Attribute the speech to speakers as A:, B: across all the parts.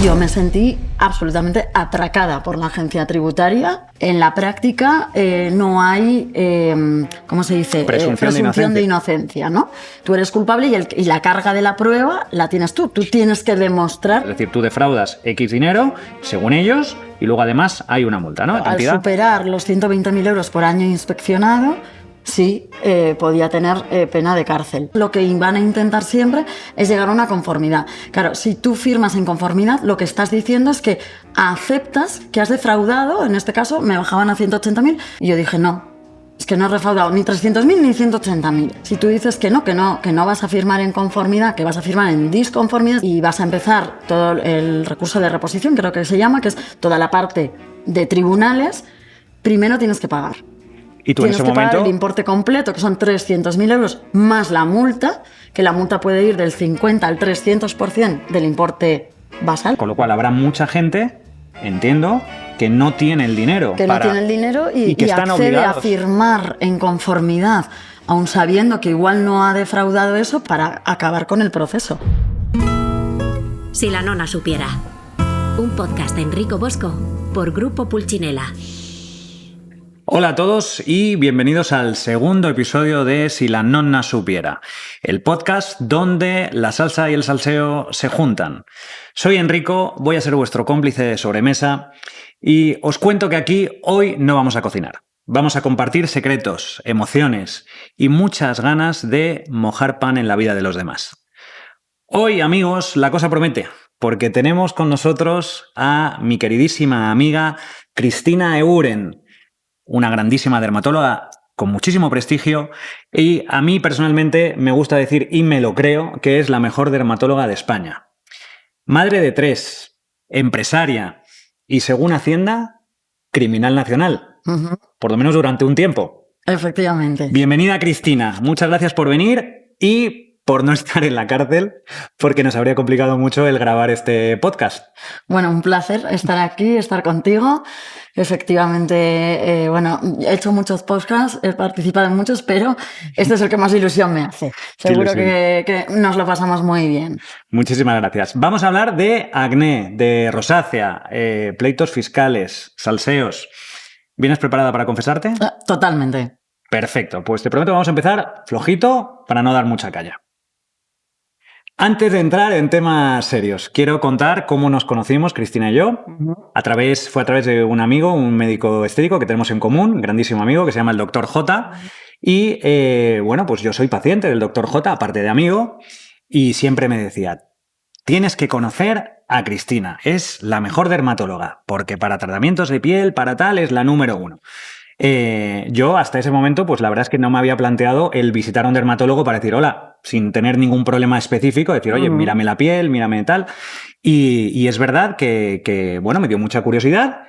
A: Yo me sentí absolutamente atracada por la agencia tributaria. En la práctica no hay, ¿cómo se dice?
B: Presunción
A: de inocencia, ¿no? Tú eres culpable y la carga de la prueba la tienes tú. Tú tienes que demostrar.
B: Es decir, tú defraudas X dinero, según ellos, y luego además hay una multa, ¿no?
A: Al superar los 120.000 euros por año inspeccionado, sí, podía tener pena de cárcel. Lo que van a intentar siempre es llegar a una conformidad. Claro, si tú firmas en conformidad, lo que estás diciendo es que aceptas que has defraudado. En este caso, me bajaban a 180.000 y yo dije, no, es que no he defraudado ni 300.000 ni 180.000. Si tú dices que no vas a firmar en conformidad, que vas a firmar en disconformidad y vas a empezar todo el recurso de reposición, creo que se llama, que es toda la parte de tribunales, primero tienes que pagar.
B: Y tú en ese momento
A: pagar el importe completo, que son 300.000 euros, más la multa, que la multa puede ir del 50 al 300% del importe basal.
B: Con lo cual habrá mucha gente, entiendo, que no tiene el dinero.
A: Que no tiene el dinero y
B: que están
A: accede
B: obligados
A: a firmar en conformidad, aun sabiendo que igual no ha defraudado eso, para acabar con el proceso.
C: Si la nona supiera. Un podcast de Enrico Bosco por Grupo Pulcinella.
B: Hola a todos y bienvenidos al segundo episodio de Si la nonna supiera, el podcast donde la salsa y el salseo se juntan. Soy Enrico, voy a ser vuestro cómplice de sobremesa y os cuento que aquí hoy no vamos a cocinar. Vamos a compartir secretos, emociones y muchas ganas de mojar pan en la vida de los demás. Hoy, amigos, la cosa promete, porque tenemos con nosotros a mi queridísima amiga Cristina Euren, una grandísima dermatóloga con muchísimo prestigio y a mí personalmente me gusta decir, y me lo creo, que es la mejor dermatóloga de España. Madre de 3, empresaria y, según Hacienda, criminal nacional, por lo menos durante un tiempo.
A: Efectivamente.
B: Bienvenida, Cristina. Muchas gracias por venir y por no estar en la cárcel, porque nos habría complicado mucho el grabar este podcast.
A: Bueno, un placer estar aquí, estar contigo. Efectivamente, he hecho muchos podcasts, he participado en muchos, pero este es el que más ilusión me hace. Seguro que nos lo pasamos muy bien.
B: Muchísimas gracias. Vamos a hablar de acné, de rosácea, pleitos fiscales, salseos. ¿Vienes preparada para confesarte?
A: Totalmente.
B: Perfecto, pues te prometo que vamos a empezar flojito para no dar mucha calla. Antes de entrar en temas serios, quiero contar cómo nos conocimos, Cristina y yo. Fue a través de un amigo, un médico estético que tenemos en común, un grandísimo amigo que se llama el Dr. J. Y pues yo soy paciente del Dr. J, aparte de amigo, y siempre me decía, tienes que conocer a Cristina, es la mejor dermatóloga, porque para tratamientos de piel, para tal, es la número 1. Yo hasta ese momento, pues la verdad es que no me había planteado el visitar a un dermatólogo para decir hola, sin tener ningún problema específico, decir, oye, mírame la piel, mírame tal. Y es verdad que me dio mucha curiosidad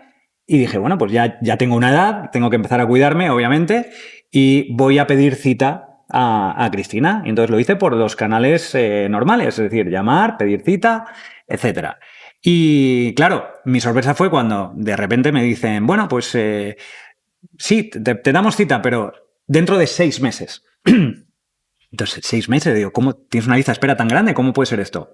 B: y dije, bueno, pues ya tengo una edad, tengo que empezar a cuidarme, obviamente, y voy a pedir cita a Cristina. Y entonces lo hice por los canales normales, es decir, llamar, pedir cita, etcétera. Y claro, mi sorpresa fue cuando de repente me dicen, bueno, pues sí, te damos cita, pero dentro de 6 meses. Entonces, 6 meses, digo, ¿cómo tienes una lista de espera tan grande? ¿Cómo puede ser esto?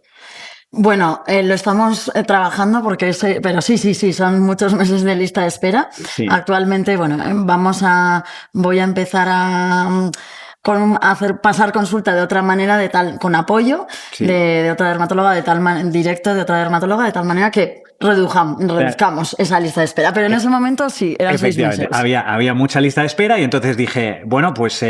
A: Bueno, lo estamos trabajando porque pero sí, son muchos meses de lista de espera. Sí. Actualmente, voy a empezar a pasar consulta de otra manera, con apoyo de otra dermatóloga, directo de otra dermatóloga, de tal manera que reduzcamos esa lista de espera. Pero en ese momento sí, eran 6 meses.
B: Había mucha lista de espera y entonces dije, bueno, pues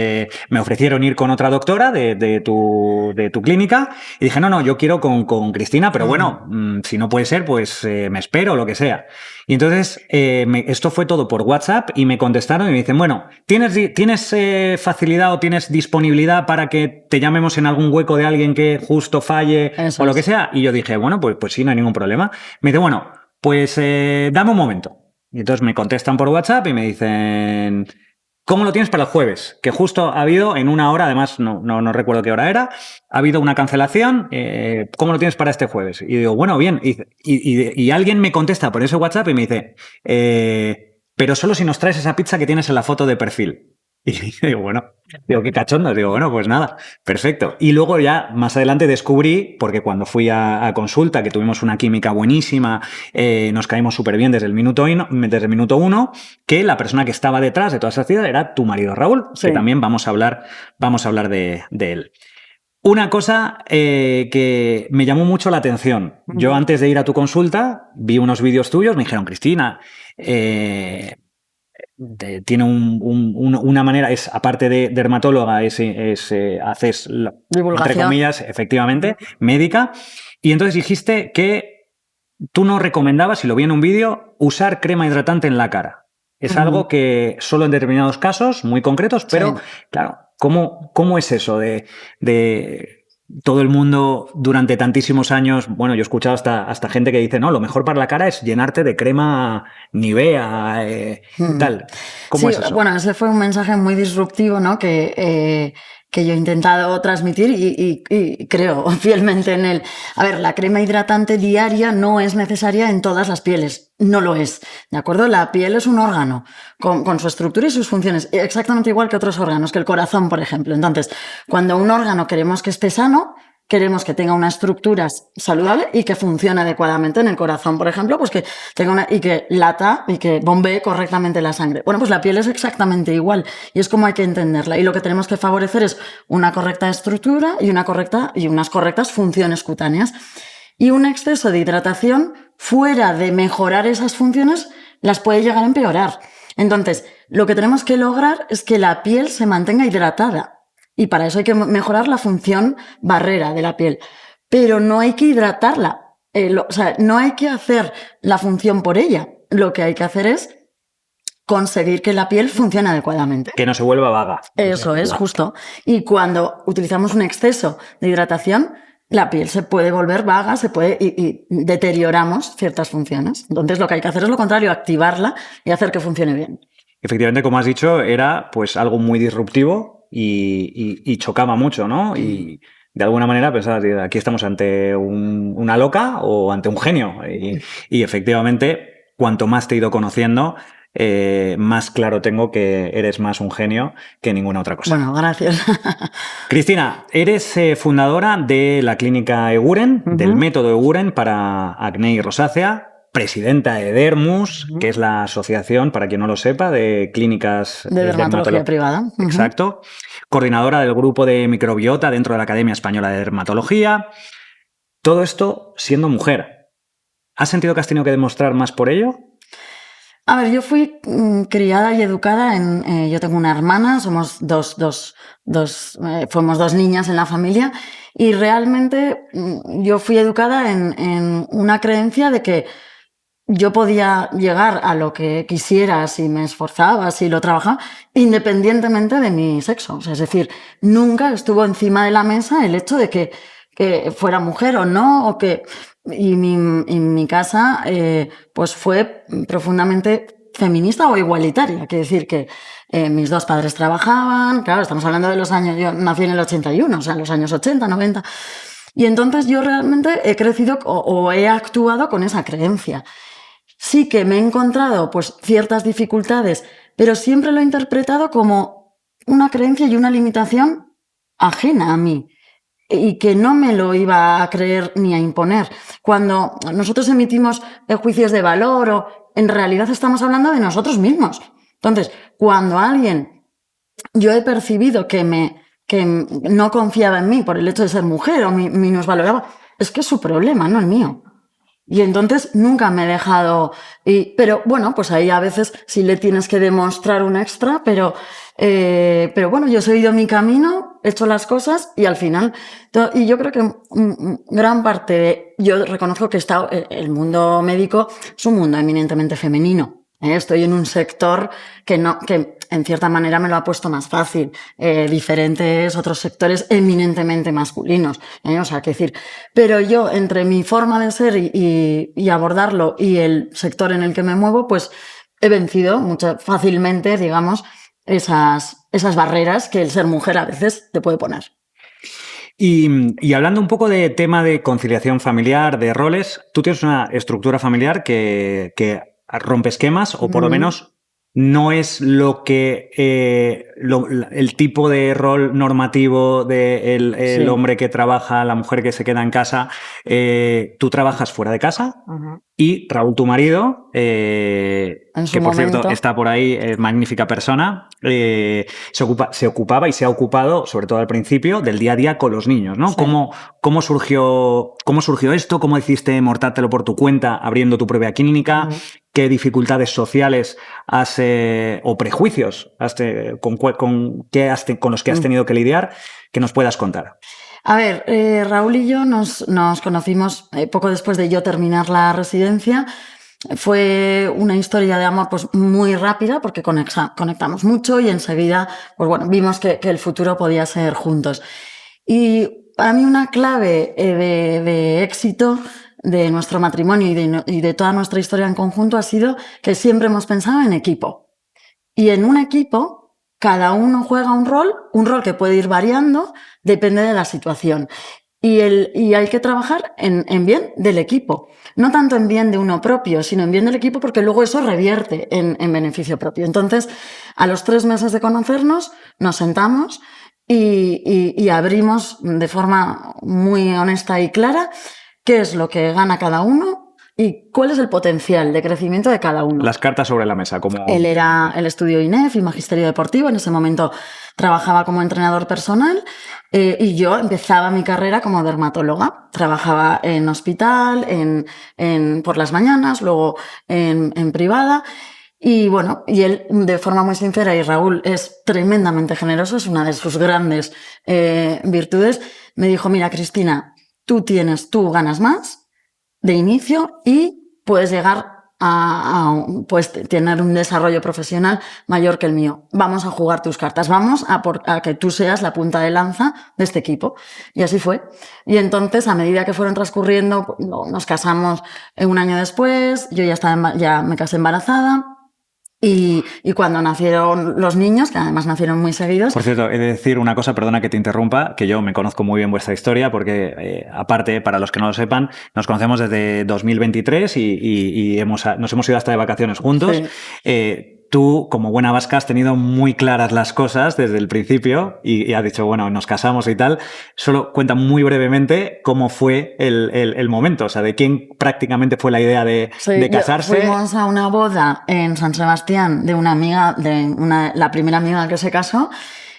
B: me ofrecieron ir con otra doctora de tu clínica y dije, no, yo quiero con Cristina, pero bueno, si no puede ser, pues me espero, lo que sea. Y entonces esto fue todo por WhatsApp y me contestaron y me dicen, bueno, ¿tienes facilidad o tienes disponibilidad para que te llamemos en algún hueco de alguien que justo falle o lo que sea? Y yo dije, bueno, pues sí, no hay ningún problema. Me dice, bueno, pues dame un momento. Y entonces me contestan por WhatsApp y me dicen, ¿cómo lo tienes para el jueves? Que justo ha habido en una hora, además no recuerdo qué hora era, ha habido una cancelación, ¿cómo lo tienes para este jueves? Y digo, bueno, bien. Y alguien me contesta por ese WhatsApp y me dice, pero solo si nos traes esa pizza que tienes en la foto de perfil. Y digo, bueno, qué cachondo. Digo, bueno, pues nada, perfecto. Y luego ya más adelante descubrí, porque cuando fui a consulta, que tuvimos una química buenísima, nos caímos súper bien desde el minuto uno, que la persona que estaba detrás de toda esa actividad era tu marido Raúl,
A: Sí.
B: que también vamos a hablar de él. Una cosa que me llamó mucho la atención. Yo antes de ir a tu consulta vi unos vídeos tuyos, me dijeron, Cristina, tiene una manera, es aparte de dermatóloga, haces, entre comillas, efectivamente, médica. Y entonces dijiste que tú no recomendabas, y lo vi en un vídeo, usar crema hidratante en la cara. Es algo que solo en determinados casos muy concretos, pero claro, ¿cómo es eso de todo el mundo durante tantísimos años? Bueno, yo he escuchado hasta gente que dice, no, lo mejor para la cara es llenarte de crema Nivea, tal. ¿Cómo es eso?
A: Bueno, ese fue un mensaje muy disruptivo, ¿no? Que yo he intentado transmitir y creo fielmente en él. A ver, la crema hidratante diaria no es necesaria en todas las pieles. No lo es, ¿de acuerdo? La piel es un órgano con su estructura y sus funciones, exactamente igual que otros órganos, que el corazón, por ejemplo. Entonces, cuando un órgano queremos que esté sano, queremos que tenga una estructura saludable y que funcione adecuadamente. En el corazón, por ejemplo, pues que tenga y que lata y que bombee correctamente la sangre. Bueno, pues la piel es exactamente igual y es como hay que entenderla. Y lo que tenemos que favorecer es una correcta estructura y unas correctas funciones cutáneas. Y un exceso de hidratación, fuera de mejorar esas funciones, las puede llegar a empeorar. Entonces, lo que tenemos que lograr es que la piel se mantenga hidratada. Y para eso hay que mejorar la función barrera de la piel. Pero no hay que hidratarla. O sea, no hay que hacer la función por ella. Lo que hay que hacer es conseguir que la piel funcione adecuadamente.
B: Que no se vuelva vaga.
A: Eso es, justo. Y cuando utilizamos un exceso de hidratación, la piel se puede volver vaga, y deterioramos ciertas funciones. Entonces lo que hay que hacer es lo contrario, activarla y hacer que funcione bien.
B: Efectivamente, como has dicho, era pues algo muy disruptivo y chocaba mucho, ¿no? Y de alguna manera pensabas, aquí estamos ante una loca o ante un genio. Y efectivamente, cuanto más te he ido conociendo, más claro tengo que eres más un genio que ninguna otra cosa.
A: Bueno, gracias.
B: Cristina, eres fundadora de la clínica Eguren, del método Eguren para acné y rosácea, presidenta de Dermus, que es la asociación, para quien no lo sepa, de clínicas
A: de dermatología privada.
B: Exacto. Coordinadora del grupo de microbiota dentro de la Academia Española de Dermatología. Todo esto siendo mujer. ¿Has sentido que has tenido que demostrar más por ello?
A: A ver, yo fui criada y educada yo tengo una hermana, somos fuimos dos niñas en la familia y realmente yo fui educada en una creencia de que yo podía llegar a lo que quisiera si me esforzaba, si lo trabajaba, independientemente de mi sexo. O sea, es decir, nunca estuvo encima de la mesa el hecho de que fuera mujer o no, o que... Y mi casa pues fue profundamente feminista o igualitaria. Quiere decir que mis dos padres trabajaban, claro, estamos hablando de los años... Yo nací en el 81, o sea, en los años 80, 90... Y entonces yo realmente he crecido o he actuado con esa creencia. Sí que me he encontrado pues ciertas dificultades, pero siempre lo he interpretado como una creencia y una limitación ajena a mí y que no me lo iba a creer ni a imponer. Cuando nosotros emitimos juicios de valor en realidad estamos hablando de nosotros mismos. Entonces, cuando yo he percibido que no confiaba en mí por el hecho de ser mujer o me minusvaloraba, es que es su problema, no el mío. Y entonces nunca me he dejado... Pero bueno, pues ahí a veces sí le tienes que demostrar un extra, pero bueno, yo he seguido mi camino, he hecho las cosas y al final... Y yo creo que gran parte yo reconozco que el mundo médico es un mundo eminentemente femenino. Estoy en un sector que en cierta manera me lo ha puesto más fácil. Diferentes otros sectores eminentemente masculinos. O sea, que decir, pero yo entre mi forma de ser y abordarlo y el sector en el que me muevo, pues he vencido fácilmente, digamos, esas barreras que el ser mujer a veces te puede poner.
B: Y hablando un poco de tema de conciliación familiar, de roles, tú tienes una estructura familiar que rompe esquemas o por lo menos no es lo que el tipo de rol normativo del
A: Sí.
B: hombre que trabaja, la mujer que se queda en casa. Tú trabajas fuera de casa.
A: Ajá.
B: Y Raúl, tu marido,
A: En su
B: que por
A: momento.
B: cierto está por ahí, es magnífica persona, se ocupaba y se ha ocupado, sobre todo al principio, del día a día con los niños, ¿no?
A: Sí.
B: ¿Cómo surgió esto? ¿Cómo decidiste montártelo por tu cuenta, abriendo tu propia clínica? ¿Qué dificultades sociales o prejuicios con los que has tenido que lidiar? Que nos puedas contar.
A: A ver, Raúl y yo nos conocimos poco después de yo terminar la residencia. Fue una historia de amor pues muy rápida porque conectamos mucho y enseguida pues bueno, vimos que el futuro podía ser juntos. Y para mí una clave de éxito de nuestro matrimonio y de toda nuestra historia en conjunto ha sido que siempre hemos pensado en equipo. Y en un equipo cada uno juega un rol que puede ir variando, depende de la situación. Y hay que trabajar en bien del equipo. No tanto en bien de uno propio, sino en bien del equipo, porque luego eso revierte en beneficio propio. Entonces, a los 3 meses de conocernos, nos sentamos y abrimos de forma muy honesta y clara qué es lo que gana cada uno y cuál es el potencial de crecimiento de cada uno.
B: Las cartas sobre la mesa, como...
A: Él estudió INEF y Magisterio Deportivo. En ese momento trabajaba como entrenador personal y yo empezaba mi carrera como dermatóloga. Trabajaba en hospital, por las mañanas, luego en privada. Y bueno, y él de forma muy sincera, y Raúl es tremendamente generoso, es una de sus grandes virtudes, me dijo, mira Cristina, tú ganas más de inicio y puedes llegar pues, tener un desarrollo profesional mayor que el mío. Vamos a jugar tus cartas, vamos a que tú seas la punta de lanza de este equipo. Y así fue. Y entonces, a medida que fueron transcurriendo, nos casamos 1 año después, yo ya me casé embarazada. Y cuando nacieron los niños, que además nacieron muy seguidos...
B: Por cierto, he de decir una cosa, perdona que te interrumpa, que yo me conozco muy bien vuestra historia porque, aparte, para los que no lo sepan, nos conocemos desde 2023 y nos hemos ido hasta de vacaciones juntos. Sí. Tú, como buena vasca, has tenido muy claras las cosas desde el principio y has dicho, bueno, nos casamos y tal. Solo cuenta muy brevemente cómo fue el momento, o sea, de quién prácticamente fue la idea de casarse.
A: Fuimos a una boda en San Sebastián de una amiga, la primera amiga que se casó,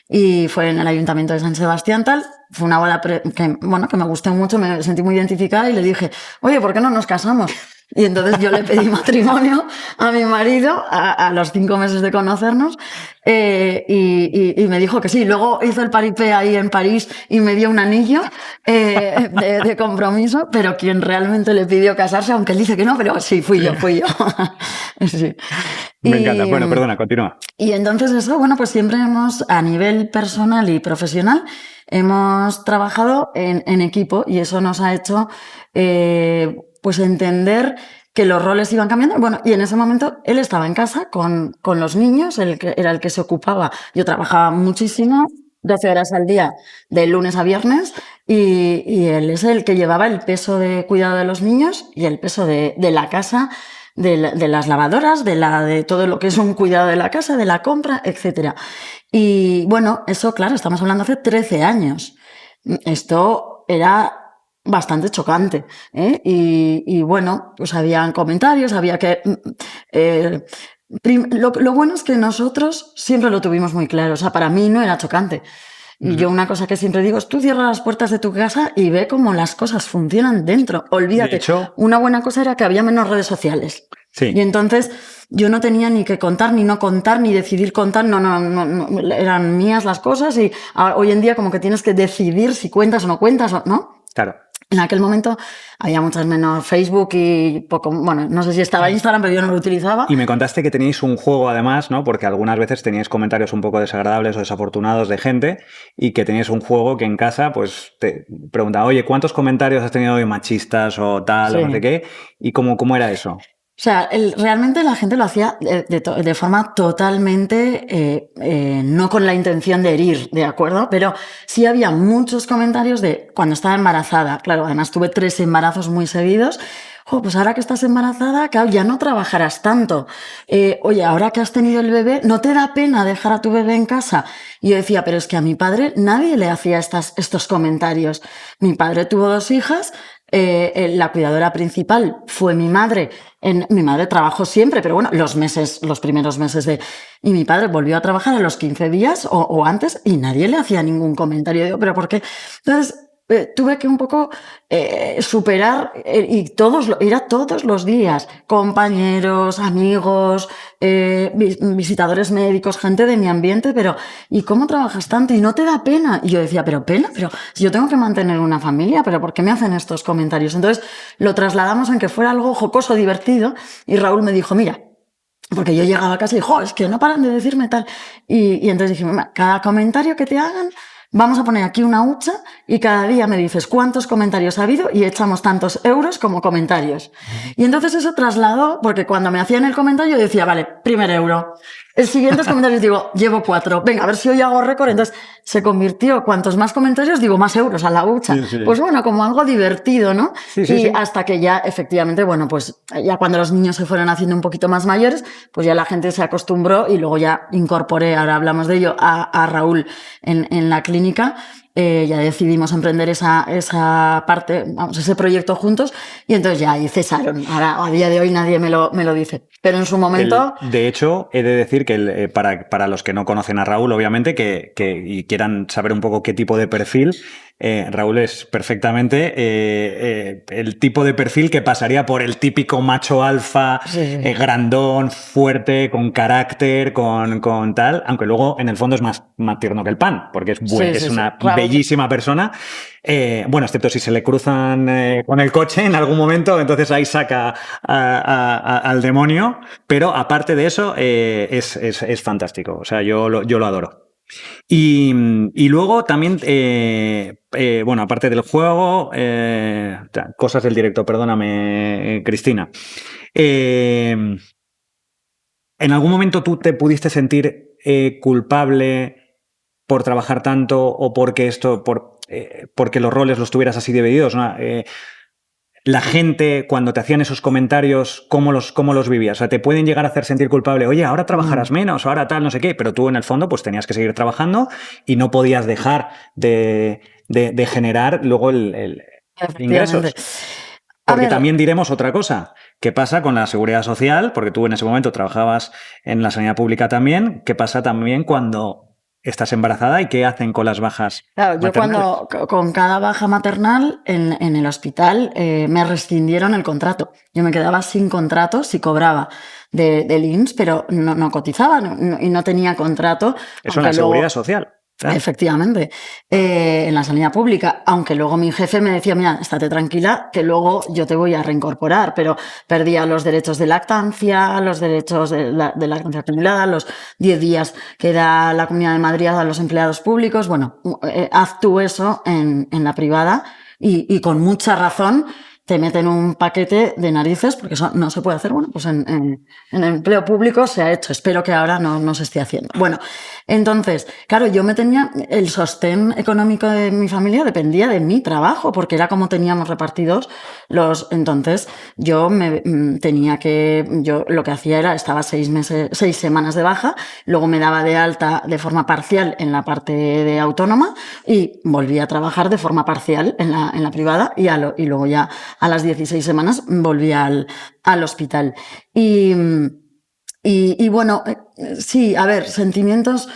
A: y fue en el Ayuntamiento de San Sebastián, tal. Fue una boda que me gustó mucho, me sentí muy identificada y le dije, oye, ¿por qué no nos casamos? Y entonces yo le pedí matrimonio a mi marido a los 5 meses de conocernos y me dijo que sí. Luego hizo el paripé ahí en París y me dio un anillo de compromiso, pero quien realmente le pidió casarse, aunque él dice que no, pero sí, fui yo. Sí.
B: Me encanta. Bueno, perdona, continúa.
A: Y entonces eso, bueno, pues siempre a nivel personal y profesional, hemos trabajado en equipo y eso nos ha hecho pues entender que los roles iban cambiando. Bueno, y en ese momento él estaba en casa con los niños, era el que se ocupaba. Yo trabajaba muchísimo, 12 horas al día, de lunes a viernes, y él es el que llevaba el peso de cuidado de los niños y el peso de la casa, de las lavadoras, de todo lo que es un cuidado de la casa, de la compra, etcétera. Y bueno, eso, claro, estamos hablando hace 13 años. Esto era bastante chocante, ¿eh? Y bueno, pues habían comentarios, había que... lo bueno es que nosotros siempre lo tuvimos muy claro, o sea, para mí no era chocante. Y yo una cosa que siempre digo es, tú cierra las puertas de tu casa y ve cómo las cosas funcionan dentro. Olvídate.
B: De hecho,
A: una buena cosa era que había menos redes sociales.
B: Sí.
A: Y entonces yo no tenía ni que contar, ni no contar, ni decidir contar. No, eran mías las cosas y hoy en día como que tienes que decidir si cuentas o no cuentas, ¿no?
B: Claro.
A: En aquel momento había muchas menos Facebook y poco, bueno, no sé si estaba Instagram, pero yo no lo utilizaba.
B: Y me contaste que teníais un juego además, ¿no? Porque algunas veces teníais comentarios un poco desagradables o desafortunados de gente y que teníais un juego que en casa pues te preguntaba, oye, ¿cuántos comentarios has tenido hoy machistas o tal o no sé qué? ¿Y cómo era eso?
A: O sea, realmente la gente lo hacía de forma totalmente, no con la intención de herir, ¿de acuerdo? Pero sí había muchos comentarios de cuando estaba embarazada. Claro, además tuve 3 embarazos muy seguidos. jo, pues ahora que estás embarazada, claro, ya no trabajarás tanto. Oye, ahora que has tenido el bebé, ¿no te da pena dejar a tu bebé en casa? Y yo decía, pero es que a mi padre nadie le hacía estos comentarios. Mi padre tuvo 2 hijas, la cuidadora principal fue mi madre. Mi madre trabajó siempre, pero bueno, los primeros meses y mi padre volvió a trabajar a los 15 días o antes y nadie le hacía ningún comentario. Digo, ¿pero por qué? Entonces, tuve que un poco superar y ir a todos los días, compañeros, amigos, visitadores médicos, gente de mi ambiente, pero ¿y cómo trabajas tanto? ¿Y no te da pena? Y yo decía, pero si yo tengo que mantener una familia, ¿pero por qué me hacen estos comentarios? Entonces lo trasladamos en que fuera algo jocoso, divertido, y Raúl me dijo, mira, porque yo llegaba a casa y dijo, es que no paran de decirme tal. Y entonces dije, cada comentario que te hagan, vamos a poner aquí una hucha y cada día me dices cuántos comentarios ha habido y echamos tantos euros como comentarios. Y entonces eso trasladó, porque cuando me hacían el comentario decía, vale, primer euro. El siguiente comentario digo, llevo 4. Venga, a ver si hoy hago récord. Entonces se convirtió, cuantos más comentarios, digo, más euros a la hucha. Sí, sí. Pues bueno, como algo divertido, ¿no? Sí, sí, y sí. Hasta que ya, efectivamente, bueno, pues ya cuando los niños se fueron haciendo un poquito más mayores, pues ya la gente se acostumbró y luego ya incorporé, ahora hablamos de ello, a Raúl en la clínica. Ya decidimos emprender esa parte, vamos, ese proyecto juntos y entonces ya ahí cesaron. Ahora, a día de hoy nadie me lo dice. Pero en su momento...
B: De hecho, he de decir que para los que no conocen a Raúl, obviamente, y quieran saber un poco qué tipo de perfil, Raúl es perfectamente el tipo de perfil que pasaría por el típico macho alfa, grandón, fuerte, con carácter, con tal, aunque luego en el fondo es más tierno que el pan, porque es una bellísima persona. Bueno, excepto si se le cruzan con el coche en algún momento, entonces ahí saca al demonio, pero aparte de eso es fantástico, o sea, yo lo adoro. Y luego también, bueno, aparte del juego, cosas del directo, perdóname, Cristina. ¿En algún momento tú te pudiste sentir culpable por trabajar tanto o porque los roles los tuvieras así divididos, ¿no? La gente, cuando te hacían esos comentarios, ¿cómo los vivías? O sea, te pueden llegar a hacer sentir culpable. Oye, ahora trabajarás menos, o ahora tal, no sé qué. Pero tú, en el fondo, pues tenías que seguir trabajando y no podías dejar de generar luego el ingresos. Porque también diremos otra cosa. ¿Qué pasa con la seguridad social? Porque tú en ese momento trabajabas en la sanidad pública también. ¿Qué pasa también cuando estás embarazada y qué hacen con las bajas
A: maternales? Yo cuando con cada baja maternal en el hospital me rescindieron el contrato. Yo me quedaba sin contrato si cobraba del INSS, pero no cotizaba y no tenía contrato.
B: Eso en la seguridad social.
A: ¿Ah? Efectivamente, en la sanidad pública, aunque luego mi jefe me decía, mira, estate tranquila, que luego yo te voy a reincorporar, pero perdía los derechos de lactancia, los derechos de lactancia acumulada, los 10 días que da la Comunidad de Madrid a los empleados públicos. Bueno, haz tú eso en la privada y con mucha razón te meten un paquete de narices, porque eso no se puede hacer. Bueno, pues en el empleo público se ha hecho. Espero que ahora no se esté haciendo. Bueno, entonces, claro, yo el sostén económico de mi familia dependía de mi trabajo, porque era como teníamos repartidos entonces yo lo que hacía era, estaba 6 semanas de baja, luego me daba de alta de forma parcial en la parte de autónoma y volvía a trabajar de forma parcial en la privada y luego ya a las 16 semanas volví al hospital. Y bueno, sí, a ver, sentimientos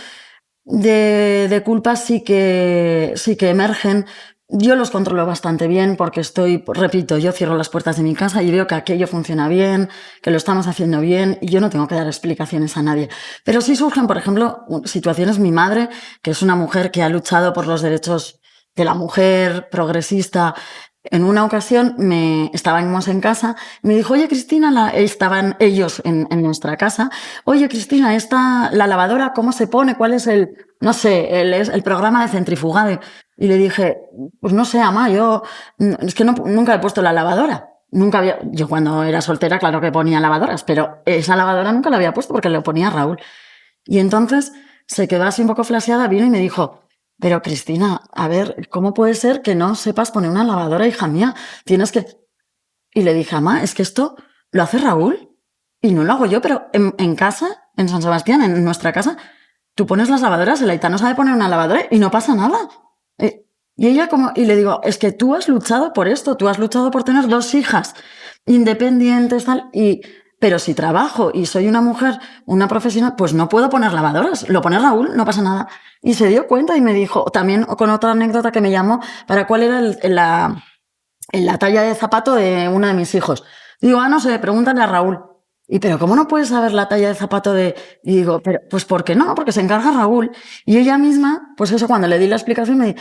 A: de culpa sí que emergen. Yo los controlo bastante bien porque repito, yo cierro las puertas de mi casa y veo que aquello funciona bien, que lo estamos haciendo bien y yo no tengo que dar explicaciones a nadie. Pero sí surgen, por ejemplo, situaciones. Mi madre, que es una mujer que ha luchado por los derechos de la mujer, progresista. En una ocasión estábamos en casa, me dijo, oye Cristina, estaban ellos en nuestra casa, oye Cristina, la lavadora, ¿cómo se pone? ¿Cuál es el programa de centrifugado? Y le dije, pues no sé, ama, es que nunca he puesto la lavadora. Yo cuando era soltera, claro que ponía lavadoras, pero esa lavadora nunca la había puesto porque lo ponía Raúl. Y entonces se quedó así un poco flasheada, vino y me dijo, pero Cristina, a ver, ¿cómo puede ser que no sepas poner una lavadora, hija mía? Tienes que... Y le dije, mamá, es que esto lo hace Raúl y no lo hago yo, pero en casa, en San Sebastián, en nuestra casa, tú pones las lavadoras, el Aitano sabe poner una lavadora y no pasa nada. Y ella y le digo, es que tú has luchado por esto, tú has luchado por tener 2 hijas independientes, tal, pero si trabajo y soy una mujer, una profesional, pues no puedo poner lavadoras. Lo pone Raúl, no pasa nada. Y se dio cuenta y me dijo, también con otra anécdota que me llamó, para cuál era la talla de zapato de uno de mis hijos. Digo, no sé, pregúntale a Raúl. Pero ¿cómo no puedes saber la talla de zapato de...? Y digo, pero pues ¿por qué no? Porque se encarga Raúl. Y ella misma, pues eso, cuando le di la explicación, me dijo,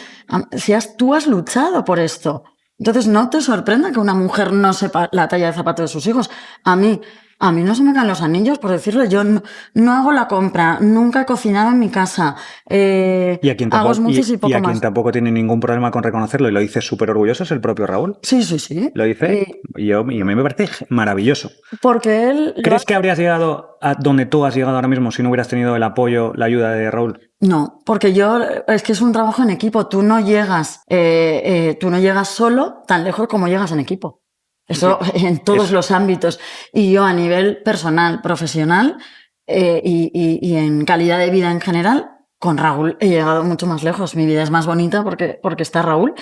A: si tú has luchado por esto. Entonces no te sorprenda que una mujer no sepa la talla de zapato de sus hijos. A mí no se me caen los anillos, por decirlo. Yo no hago la compra, nunca he cocinado en mi casa.
B: Y a quien
A: hago smoothies y poco
B: quien
A: más.
B: tampoco tiene ningún problema con reconocerlo y lo dice súper orgulloso es el propio Raúl.
A: Sí.
B: Lo dice y a mí me parece maravilloso.
A: Porque él...
B: ¿Crees que habrías llegado a donde tú has llegado ahora mismo si no hubieras tenido el apoyo, la ayuda de Raúl?
A: No, porque es que es un trabajo en equipo. Tú no llegas solo tan lejos como llegas en equipo. Eso sí, en todos los ámbitos. Y yo a nivel personal, profesional y en calidad de vida en general, con Raúl he llegado mucho más lejos. Mi vida es más bonita porque está Raúl.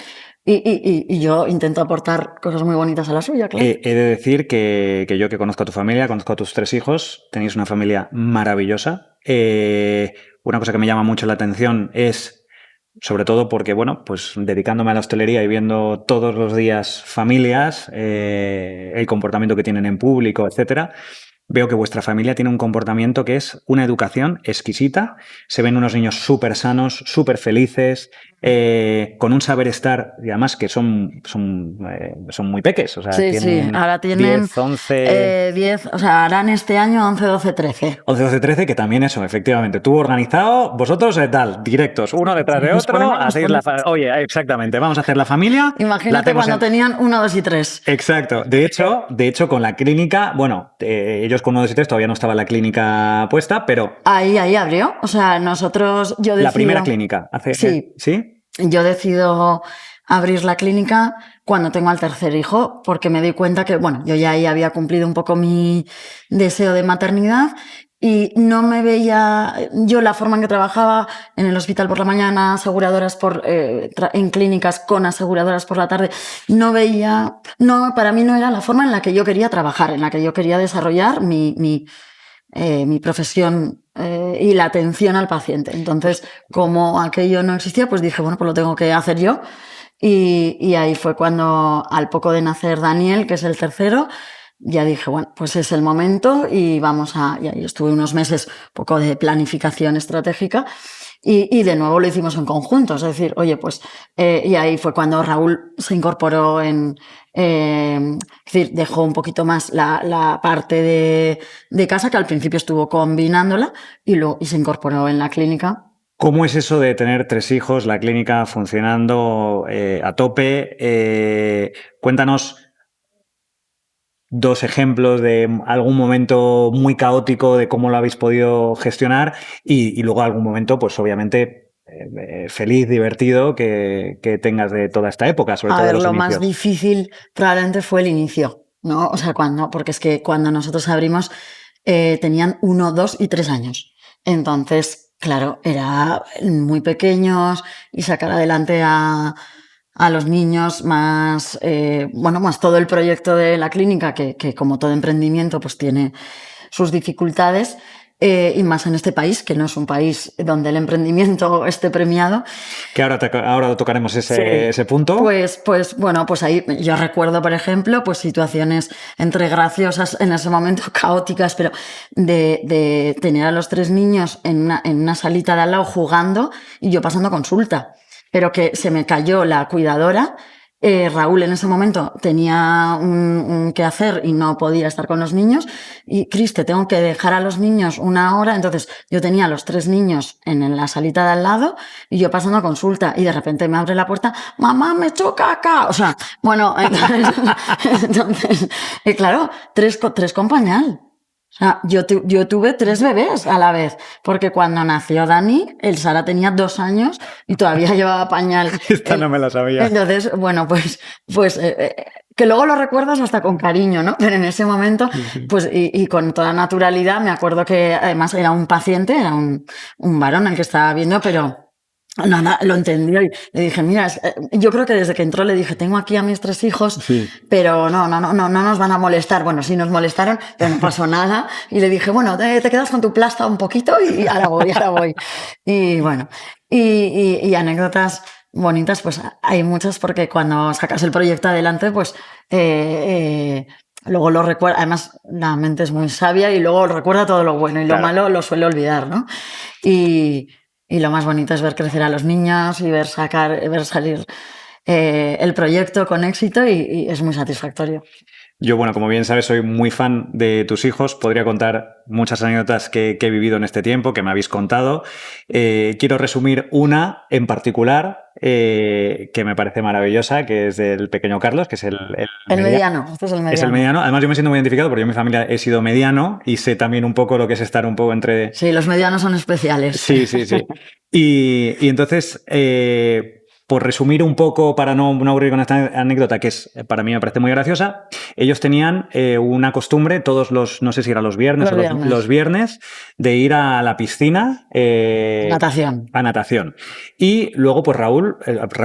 A: Y yo intento aportar cosas muy bonitas a la suya, claro.
B: He de decir que yo que conozco a tu familia, conozco a tus 3 hijos, tenéis una familia maravillosa. Una cosa que me llama mucho la atención es, sobre todo porque, bueno, pues dedicándome a la hostelería y viendo todos los días familias, el comportamiento que tienen en público, etcétera, veo que vuestra familia tiene un comportamiento que es una educación exquisita. Se ven unos niños súper sanos, súper felices, con un saber estar, y además que son muy peques. O sea,
A: sí. Ahora tienen
B: 10, 11...
A: 10, o sea, harán este año 11, 12, 13.
B: 11, 12, 13, que también eso, efectivamente. Tú organizado, vosotros tal, directos, uno detrás de otro. Oye, exactamente, vamos a hacer la familia.
A: Imagínate cuando tenían 1, 2 y 3.
B: Exacto. De hecho, con la clínica, bueno, ellos con 1, 2 y 3 todavía no estaba la clínica puesta, pero...
A: Ahí abrió. O sea, yo decido...
B: La primera clínica.
A: Sí.
B: ¿Sí?
A: Yo decido abrir la clínica cuando tengo al 3er hijo, porque me doy cuenta que, bueno, yo ya ahí había cumplido un poco mi deseo de maternidad y no me veía, yo la forma en que trabajaba en el hospital por la mañana, aseguradoras en clínicas con aseguradoras por la tarde, para mí no era la forma en la que yo quería trabajar, en la que yo quería desarrollar mi profesión y la atención al paciente. Entonces, como aquello no existía, pues dije, bueno, pues lo tengo que hacer yo. Y ahí fue cuando, al poco de nacer Daniel, que es el 3º, ya dije, bueno, pues es el momento y y ahí estuve unos meses, un poco de planificación estratégica. Y de nuevo lo hicimos en conjunto, es decir, oye, pues, y ahí fue cuando Raúl se incorporó es decir, dejó un poquito más la parte de casa, que al principio estuvo combinándola, y se incorporó en la clínica.
B: ¿Cómo es eso de tener 3 hijos, la clínica funcionando a tope? Cuéntanos 2 ejemplos de algún momento muy caótico de cómo lo habéis podido gestionar y luego algún momento, pues obviamente, feliz, divertido que tengas de toda esta época, sobre todo de los
A: lo
B: inicios.
A: Más difícil probablemente fue el inicio, ¿no? O sea, porque es que cuando nosotros abrimos tenían 1, 2 y 3 años. Entonces, claro, era muy pequeños y sacar adelante a los niños más todo el proyecto de la clínica, que como todo emprendimiento pues tiene sus dificultades, y más en este país, que no es un país donde el emprendimiento esté premiado.
B: Que ahora tocaremos ese punto.
A: Pues ahí yo recuerdo, por ejemplo, pues situaciones entre graciosas en ese momento, caóticas, pero de tener a los 3 niños en una salita de al lado jugando y yo pasando consulta. Pero que se me cayó la cuidadora. Raúl en ese momento tenía un que hacer y no podía estar con los niños. Y, Cris, te tengo que dejar a los niños 1 hora. Entonces, yo tenía a los 3 niños en la salita de al lado y yo pasando a consulta. Y de repente me abre la puerta, mamá, me choca acá. O sea, bueno, entonces claro, 3 con pañal. O sea, yo tuve 3 bebés a la vez, porque cuando nació Dani, el Sara tenía 2 años y todavía llevaba pañal.
B: Esta no me la sabía.
A: Entonces, bueno, pues que luego lo recuerdas hasta con cariño, ¿no? Pero en ese momento, pues, y con toda naturalidad, me acuerdo que además era un paciente, era un varón el que estaba viendo, pero nada, lo entendió y le dije, mira, yo creo que desde que entró le dije, tengo aquí a mis 3 hijos, pero no nos van a molestar. Bueno, sí nos molestaron, pero no pasó nada. Y le dije, bueno, te quedas con tu plasta un poquito y ahora voy. Y bueno, y anécdotas bonitas, pues hay muchas, porque cuando sacas el proyecto adelante, pues luego lo recuerda. Además, la mente es muy sabia y luego recuerda todo lo bueno y lo malo lo suele olvidar, ¿no? Y lo más bonito es ver crecer a los niños y ver salir el proyecto con éxito y es muy satisfactorio.
B: Yo, bueno, como bien sabes, soy muy fan de tus hijos. Podría contar muchas anécdotas que he vivido en este tiempo, que me habéis contado. Quiero resumir una en particular que me parece maravillosa, que es del pequeño Carlos, que es el
A: mediano. Este es el mediano.
B: Es el mediano. Además, yo me siento muy identificado porque yo en mi familia he sido mediano y sé también un poco lo que es estar un poco entre...
A: Sí, los medianos son especiales.
B: Sí. Y entonces... por resumir un poco, para no aburrir con esta anécdota, que es para mí me parece muy graciosa, ellos tenían una costumbre todos no sé si eran los viernes los viernes, de ir a la piscina.
A: Natación.
B: A natación. Y luego, pues Raúl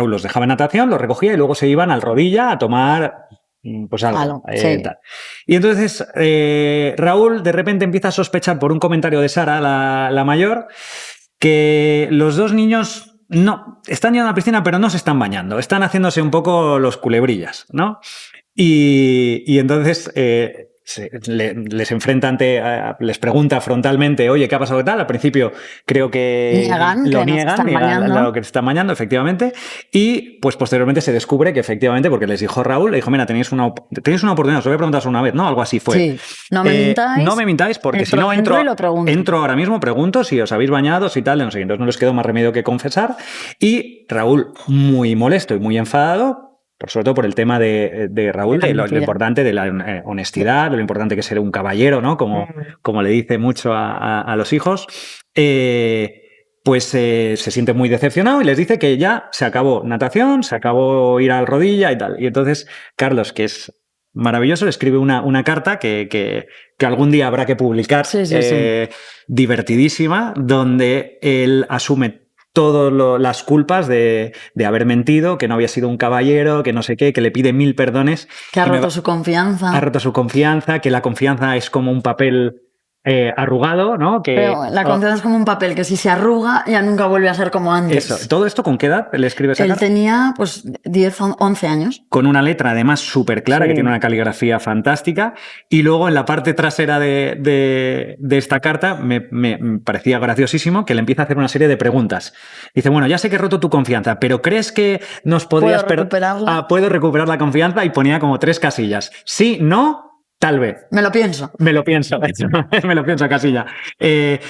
B: los dejaba en natación, los recogía y luego se iban al Rodilla a tomar... pues algo.
A: Sí.
B: Tal. Y entonces Raúl de repente empieza a sospechar por un comentario de Sara, la mayor, que los 2 niños... No, están yendo a la piscina, pero no se están bañando. Están haciéndose un poco los culebrillas, ¿no? Y entonces les enfrenta les pregunta frontalmente, oye, ¿qué ha pasado? ¿Qué tal? Al principio creo que lo niegan, lo que se están bañando, efectivamente. Y pues posteriormente se descubre que efectivamente, porque les dijo Raúl, le dijo, mira, tenéis una oportunidad, os lo voy a preguntar una vez, ¿no? Algo así fue.
A: Sí, no me mintáis.
B: Porque si no entro ahora mismo, pregunto si os habéis bañado, si tal, no sé. Entonces no les quedó más remedio que confesar. Y Raúl, muy molesto y muy enfadado, sobre todo por el tema de Raúl, de lo importante de la honestidad, de lo importante que es ser un caballero, ¿no? Como le dice mucho a los hijos, pues se siente muy decepcionado y les dice que ya se acabó natación, se acabó ir al Rodilla y tal. Y entonces Carlos, que es maravilloso, le escribe una carta que algún día habrá que publicar, divertidísima, donde él asume todas las culpas de haber mentido, que no había sido un caballero, que no sé qué, que le pide 1000 perdones.
A: Que ha roto su confianza.
B: Ha roto su confianza, que la confianza es como un papel arrugado, ¿no?
A: Pero la confianza es como un papel que si se arruga ya nunca vuelve a ser como antes.
B: Eso. ¿Todo esto con qué edad le escribe esa carta?
A: Él tenía pues 10, 11 años.
B: Con una letra además súper clara, que tiene una caligrafía fantástica. Y luego en la parte trasera de esta carta me parecía graciosísimo que le empieza a hacer una serie de preguntas. Dice, bueno, ya sé que he roto tu confianza, pero ¿crees que nos podrías...
A: ¿Puedo recuperarla?
B: ¿Puedo recuperar la confianza? Y ponía como 3 casillas. Sí, no... Tal vez.
A: Me lo pienso.
B: Me lo pienso, casilla.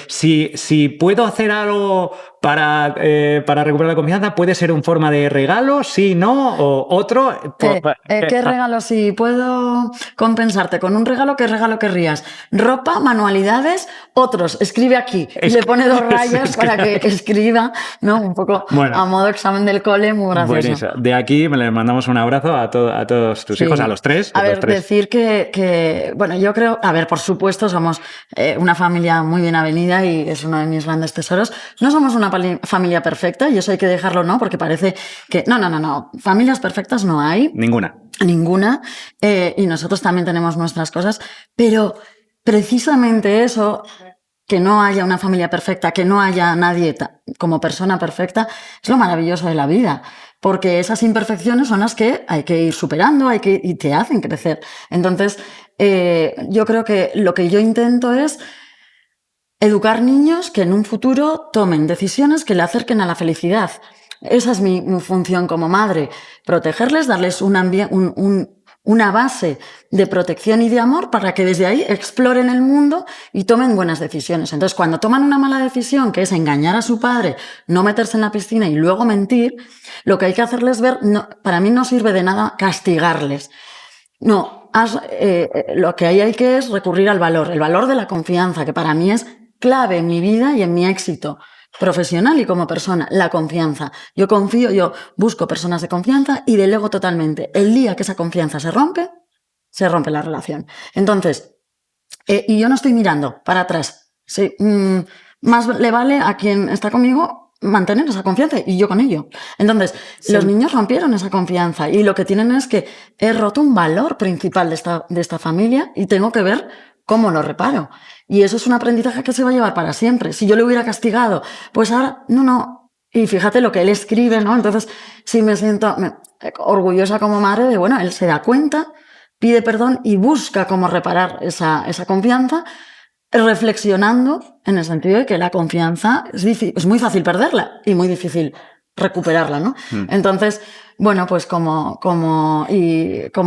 B: Si puedo hacer algo para recuperar la confianza, ¿puede ser en forma de regalo? Sí, no, o otro.
A: ¿Qué regalo? Si puedo compensarte con un regalo, ¿qué regalo querrías? Ropa, manualidades, otros. Escribe aquí. Le pone 2 rayas para que escriba, ¿no? Un poco a modo examen del cole, muy gracioso.
B: Buenísimo. De aquí le mandamos un abrazo a todos tus hijos, a los 3.
A: A ver, decir que bueno, yo creo, a ver, por supuesto, somos una familia muy bien avenida y es uno de mis grandes tesoros. No somos una familia perfecta y eso hay que dejarlo, ¿no? Porque parece que... No. Familias perfectas no hay.
B: Ninguna.
A: Y nosotros también tenemos nuestras cosas, pero precisamente eso... Que no haya una familia perfecta, que no haya nadie como persona perfecta, es lo maravilloso de la vida. Porque esas imperfecciones son las que hay que ir superando y te hacen crecer. Entonces, yo creo que lo que yo intento es educar niños que en un futuro tomen decisiones que le acerquen a la felicidad. Esa es mi función como madre. Protegerles, darles una base de protección y de amor para que desde ahí exploren el mundo y tomen buenas decisiones. Entonces, cuando toman una mala decisión, que es engañar a su padre, no meterse en la piscina y luego mentir, lo que hay que hacerles ver, para mí no sirve de nada castigarles. No, lo que hay que es recurrir al valor, el valor de la confianza, que para mí es clave en mi vida y en mi éxito. profesional y como persona, la confianza. Yo confío, yo busco personas de confianza y delego totalmente. El día que esa confianza se rompe la relación. Entonces, y yo no estoy mirando para atrás. Sí, más le vale a quien está conmigo mantener esa confianza y yo con ello. Entonces, los niños rompieron esa confianza y lo que tienen es que he roto un valor principal de esta familia y tengo que ver cómo lo reparo. Y eso es un aprendizaje que se va a llevar para siempre. Si yo le hubiera castigado, pues ahora, no. Y fíjate lo que él escribe, ¿no? Entonces, sí me siento orgullosa como madre de, bueno, él se da cuenta, pide perdón y busca cómo reparar esa confianza, reflexionando en el sentido de que la confianza es muy fácil perderla y muy difícil recuperarla, ¿no? Entonces, bueno, pues como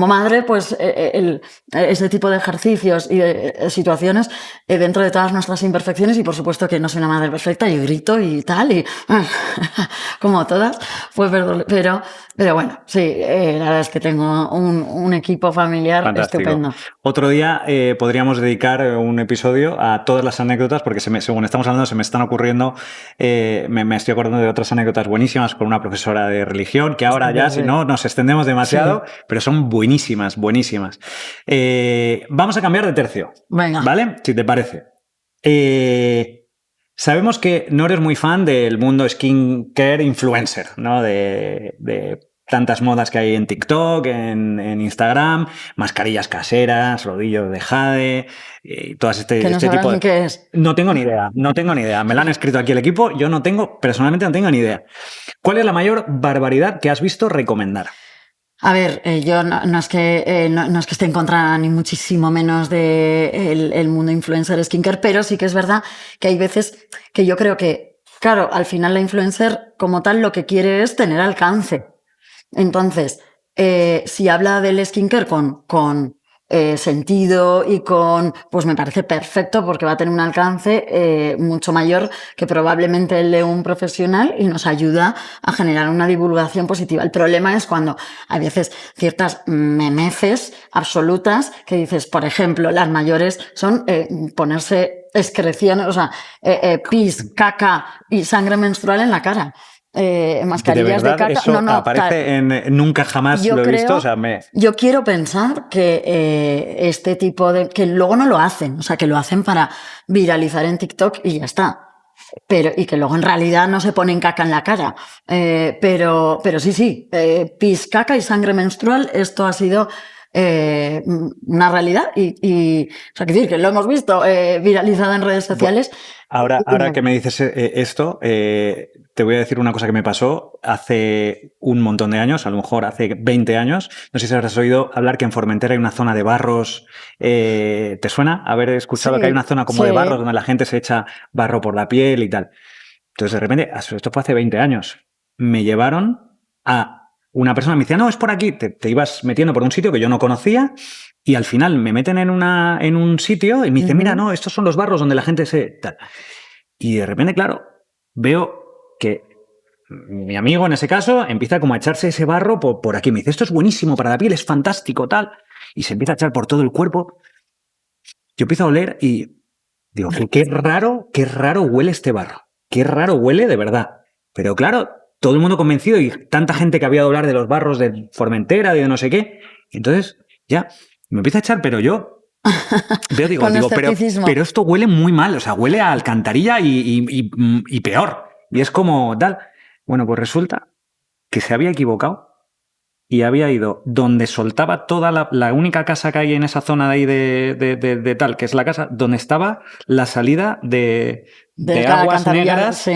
A: madre, pues ese tipo de ejercicios y de situaciones dentro de todas nuestras imperfecciones, y por supuesto que no soy una madre perfecta y grito y tal, y como todas, pues pero bueno, sí, la verdad es que tengo un equipo familiar
B: fantástico.
A: Estupendo.
B: Otro día podríamos dedicar un episodio a todas las anécdotas, porque según estamos hablando se me están ocurriendo, me estoy acordando de otras anécdotas buenísimas con una profesora de religión, que ahora ya, si no, nos extendemos demasiado, pero son buenísimas. Vamos a cambiar de tercio.
A: Venga.
B: ¿Vale? Si te parece. Sabemos que no eres muy fan del mundo skincare influencer, ¿no? De tantas modas que hay en TikTok, en Instagram, mascarillas caseras, rodillos de jade, todas
A: que no
B: este tipo de...
A: ni qué es.
B: No tengo ni idea. Me lo han escrito aquí el equipo, personalmente no tengo ni idea. ¿Cuál es la mayor barbaridad que has visto recomendar?
A: A ver, yo no es que esté en contra ni muchísimo menos de el mundo influencer skincare, pero sí que es verdad que hay veces que yo creo que, claro, al final la influencer como tal lo que quiere es tener alcance. Entonces, si habla del skincare con sentido y pues me parece perfecto porque va a tener un alcance mucho mayor que probablemente el de un profesional y nos ayuda a generar una divulgación positiva. El problema es cuando hay veces ciertas memeces absolutas que dices, por ejemplo, las mayores son ponerse excreciones, o sea, pis, caca y sangre menstrual en la cara. Mascarillas de caca.
B: Eso aparece en Nunca Jamás lo he visto. O sea,
A: yo quiero pensar que este tipo de... que luego no lo hacen, o sea, que lo hacen para viralizar en TikTok y ya está. Y que luego en realidad no se ponen caca en la cara. Pero sí, pis, caca y sangre menstrual, esto ha sido una realidad y o sea, decir que lo hemos visto viralizado en redes sociales.
B: Ahora que me dices esto, te voy a decir una cosa que me pasó hace un montón de años, a lo mejor hace 20 años. No sé si habrás oído hablar que en Formentera hay una zona de barros. ¿Te suena haber escuchado que hay una zona como de barros donde la gente se echa barro por la piel y tal? Entonces, de repente, esto fue hace 20 años. Me llevaron a una persona, me decía, no, es por aquí. Te ibas metiendo por un sitio que yo no conocía y al final me meten en un sitio y me dicen, mira, no, estos son los barros donde la gente se... tal. Y de repente, claro, veo que mi amigo, en ese caso, empieza como a echarse ese barro por aquí. Me dice, esto es buenísimo para la piel, es fantástico, tal. Y se empieza a echar por todo el cuerpo. Yo empiezo a oler y digo, qué raro huele este barro. Qué raro huele, de verdad. Pero claro, todo el mundo convencido y tanta gente que había de hablar de los barros de Formentera, de no sé qué. Entonces, ya, me empieza a echar, pero yo digo, pero esto huele muy mal, o sea, huele a alcantarilla y peor. Y es como tal. Bueno, pues resulta que se había equivocado y había ido donde soltaba toda la única casa que hay en esa zona de ahí de tal, que es la casa donde estaba la salida de aguas negras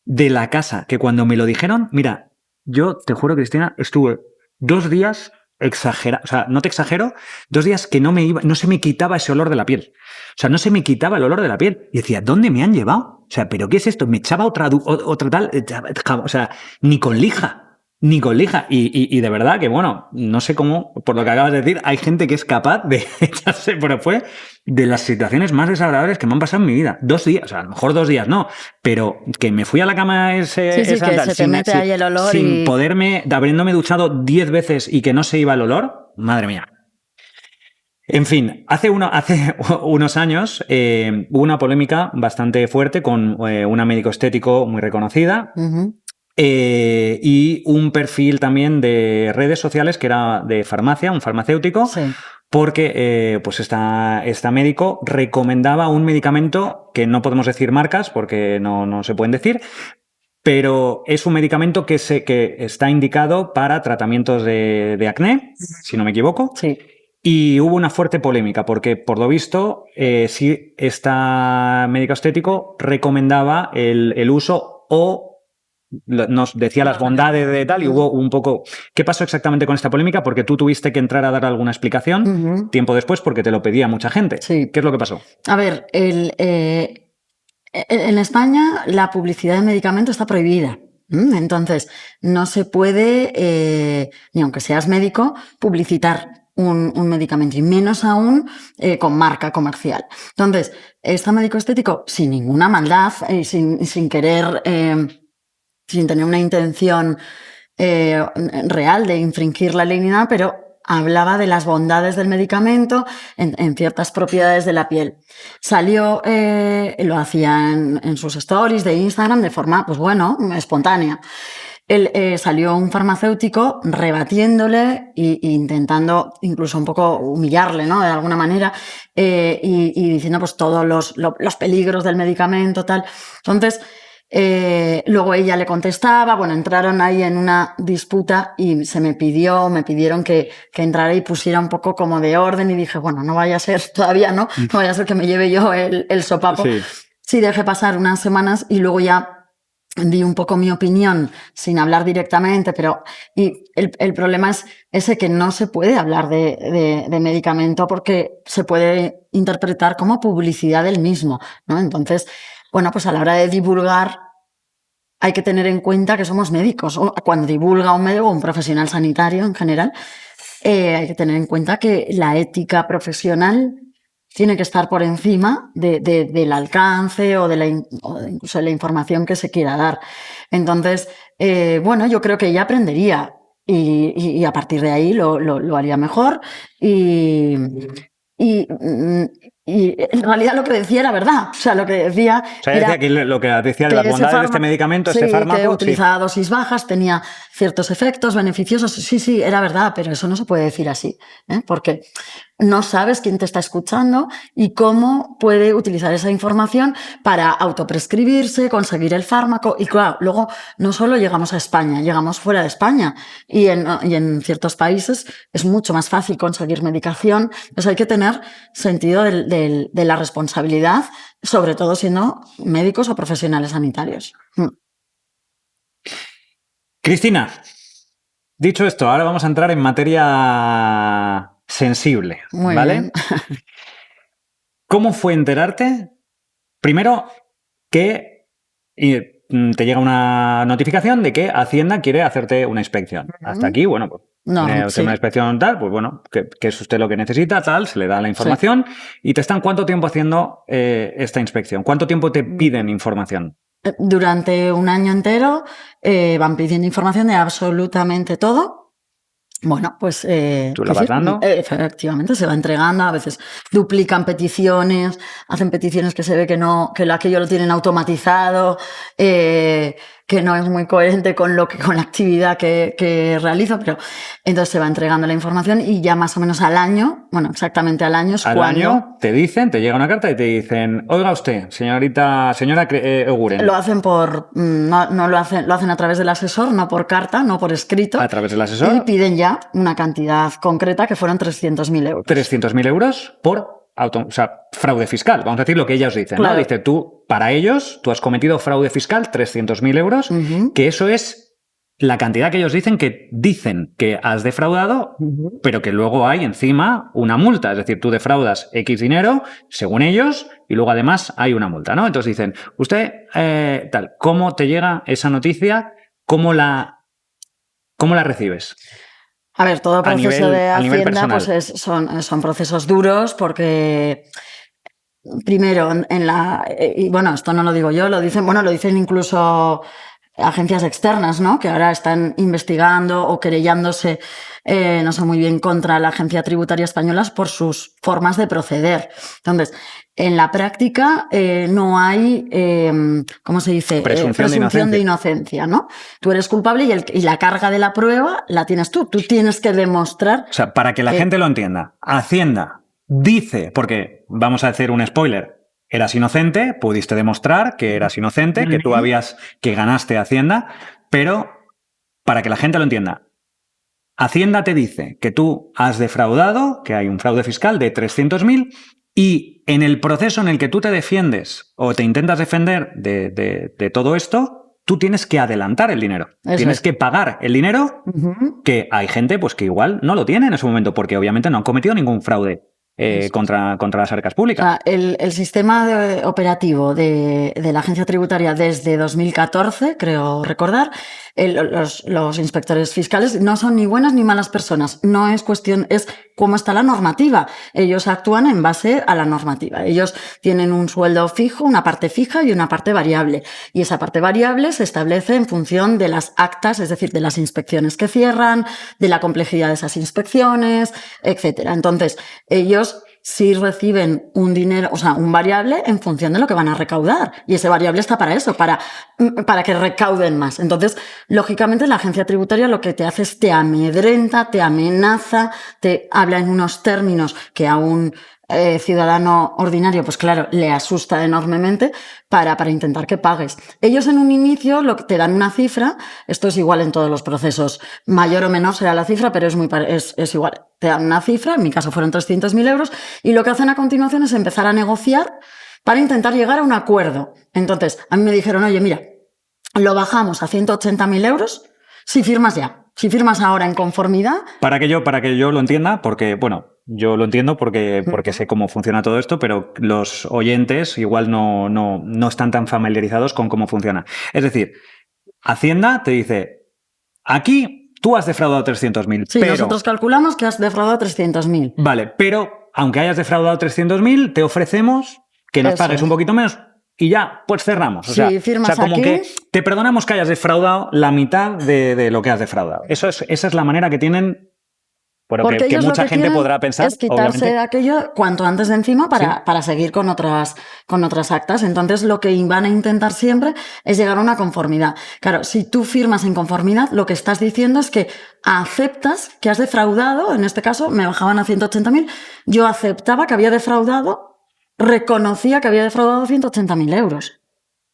B: de la casa, que cuando me lo dijeron, mira, yo te juro, Cristina, estuve 2 días exagerado, o sea, no te exagero, 2 días que no se me quitaba ese olor de la piel. O sea, no se me quitaba el olor de la piel. Y decía, ¿dónde me han llevado? O sea, ¿pero qué es esto? Me echaba otra tal, o sea, ni con lija. Y de verdad que, bueno, no sé cómo, por lo que acabas de decir, hay gente que es capaz de echarse, pero fue de las situaciones más desagradables que me han pasado en mi vida. 2 días, o sea, a lo mejor 2 días no, pero que me fui a la cama
A: que se te mete ahí el olor
B: sin poderme, habiéndome duchado 10 veces y que no se iba el olor, madre mía. En fin, hace unos años hubo una polémica bastante fuerte con una médico estético muy reconocida. Y un perfil también de redes sociales que era de farmacia, un farmacéutico,
A: Sí.
B: porque pues esta médico recomendaba un medicamento que no podemos decir marcas porque no se pueden decir, pero es un medicamento que está indicado para tratamientos de acné, si no me equivoco.
A: Sí.
B: Y hubo una fuerte polémica porque, por lo visto, sí, esta médico estético recomendaba el uso o nos decía las bondades de tal y hubo un poco... ¿Qué pasó exactamente con esta polémica? Porque tú tuviste que entrar a dar alguna explicación tiempo después porque te lo pedía mucha gente.
A: Sí.
B: ¿Qué es lo que pasó?
A: A ver, en España la publicidad de medicamentos está prohibida. Entonces, no se puede, ni aunque seas médico, publicitar un medicamento, y menos aún con marca comercial. Entonces, este médico estético, sin ninguna maldad, sin querer... sin tener una intención real de infringir la ley ni nada, pero hablaba de las bondades del medicamento en ciertas propiedades de la piel. Salió, lo hacía en sus stories de Instagram de forma, pues bueno, espontánea. Salió un farmacéutico rebatiéndole e intentando incluso un poco humillarle, ¿no? De alguna manera, y diciendo pues todos los peligros del medicamento, tal. Entonces, luego ella le contestaba, bueno, entraron ahí en una disputa y me pidieron que entrara y pusiera un poco como de orden y dije, bueno, no vaya a ser, todavía no vaya a ser que me lleve yo el sopapo. Sí, dejé pasar unas semanas y luego ya di un poco mi opinión sin hablar directamente, pero y el problema es ese, que no se puede hablar de medicamento porque se puede interpretar como publicidad del mismo, ¿no? Entonces, bueno, pues a la hora de divulgar hay que tener en cuenta que somos médicos. Cuando divulga un médico o un profesional sanitario en general, hay que tener en cuenta que la ética profesional tiene que estar por encima del alcance o incluso de la información que se quiera dar. Entonces, bueno, yo creo que ella aprendería y a partir de ahí lo haría mejor y en realidad lo que decía era verdad. O sea, lo que decía...
B: O sea, decía que lo que decía de las bondades de este medicamento, este fármaco...
A: que utilizaba dosis bajas, tenía ciertos efectos beneficiosos. Sí, era verdad, pero eso no se puede decir así, porque no sabes quién te está escuchando y cómo puede utilizar esa información para autoprescribirse, conseguir el fármaco. Y claro, luego no solo llegamos a España, llegamos fuera de España y en ciertos países es mucho más fácil conseguir medicación. Entonces hay que tener sentido de la responsabilidad, sobre todo siendo médicos o profesionales sanitarios.
B: Cristina, dicho esto, ahora vamos a entrar en materia sensible,
A: Muy
B: ¿vale?
A: bien.
B: ¿Cómo fue enterarte? Primero, que te llega una notificación de que Hacienda quiere hacerte una inspección. Hasta aquí, bueno, pues una inspección tal, pues bueno, que es usted lo que necesita, tal, se le da la información y te están ¿cuánto tiempo haciendo esta inspección? ¿Cuánto tiempo te piden información?
A: Durante un año entero van pidiendo información de absolutamente todo. Bueno, pues...
B: ¿Tú la vas dando?
A: Efectivamente, se va entregando. A veces duplican peticiones, hacen peticiones que se ve que aquello lo tienen automatizado, que no es muy coherente con la actividad que realizo, pero entonces se va entregando la información y ya más o menos al año, bueno, exactamente al año es
B: al
A: cuando...
B: año te llega una carta y te dicen, oiga usted, señora Eguren.
A: Lo hacen no lo hacen a través del asesor, no por carta, no por escrito.
B: A través del asesor.
A: Y piden ya una cantidad concreta que fueron 300.000 euros.
B: 300.000 euros por fraude fiscal. Vamos a decir lo que ellos dicen,
A: claro.
B: ¿no? Dice, para ellos, tú has cometido fraude fiscal, 300.000 euros, que eso es la cantidad que ellos dicen que has defraudado, pero que luego hay encima una multa. Es decir, tú defraudas X dinero, según ellos, y luego además hay una multa, ¿no? Entonces dicen, usted, ¿cómo te llega esa noticia? ¿Cómo la recibes?
A: A ver, todo proceso de Hacienda pues son procesos duros porque... Primero, y bueno, esto no lo digo yo, lo dicen incluso agencias externas, ¿no? Que ahora están investigando o querellándose, no sé muy bien, contra la Agencia Tributaria Española por sus formas de proceder. Entonces, en la práctica no hay, ¿cómo se dice?
B: Presunción
A: de inocencia, ¿no? Tú eres culpable y la carga de la prueba la tienes tú. Tú tienes que demostrar...
B: O sea, para que la gente lo entienda, Hacienda dice, porque vamos a hacer un spoiler, eras inocente, pudiste demostrar que eras inocente, que ganaste a Hacienda, pero para que la gente lo entienda, Hacienda te dice que tú has defraudado, que hay un fraude fiscal de 300.000 y en el proceso en el que tú te defiendes o te intentas defender de todo esto, tú tienes que adelantar el dinero. Tienes que pagar el dinero que hay gente pues, que igual no lo tiene en ese momento porque obviamente no han cometido ningún fraude contra las arcas públicas.
A: O sea, el sistema operativo de la agencia tributaria desde 2014, creo recordar, los inspectores fiscales no son ni buenas ni malas personas. No es cuestión, es cómo está la normativa. Ellos actúan en base a la normativa. Ellos tienen un sueldo fijo, una parte fija y una parte variable. Y esa parte variable se establece en función de las actas, es decir, de las inspecciones que cierran, de la complejidad de esas inspecciones, etcétera. Entonces, ellos sí reciben un dinero, o sea, un variable en función de lo que van a recaudar. Y ese variable está para eso, para que recauden más. Entonces, lógicamente, la agencia tributaria lo que te hace es te amedrenta, te amenaza, te habla en unos términos que a un ciudadano ordinario, pues claro, le asusta enormemente para intentar que pagues. Ellos en un inicio te dan una cifra, esto es igual en todos los procesos, mayor o menor será la cifra, pero es igual. Te dan una cifra, en mi caso fueron 300.000 euros, y lo que hacen a continuación es empezar a negociar para intentar llegar a un acuerdo. Entonces, a mí me dijeron, oye, mira, lo bajamos a 180.000 euros si firmas ya. Si firmas ahora en conformidad...
B: Para que yo lo entienda, porque, bueno, yo lo entiendo porque sé cómo funciona todo esto, pero los oyentes igual no están tan familiarizados con cómo funciona. Es decir, Hacienda te dice, aquí tú has defraudado 300.000.
A: Sí, pero nosotros calculamos que has defraudado 300.000.
B: Vale, pero aunque hayas defraudado 300.000, te ofrecemos que nos pagues un poquito menos y ya, pues cerramos. O sea, como
A: aquí,
B: que te perdonamos que hayas defraudado la mitad de lo que has defraudado. Esa es la manera que tienen... Bueno, que mucha gente podrá pensar.
A: Es quitarse aquello cuanto antes de encima para seguir con otras actas. Entonces, lo que van a intentar siempre es llegar a una conformidad. Claro, si tú firmas en conformidad, lo que estás diciendo es que aceptas que has defraudado. En este caso, me bajaban a 180.000. Yo aceptaba que había defraudado, reconocía que había defraudado 180.000 euros.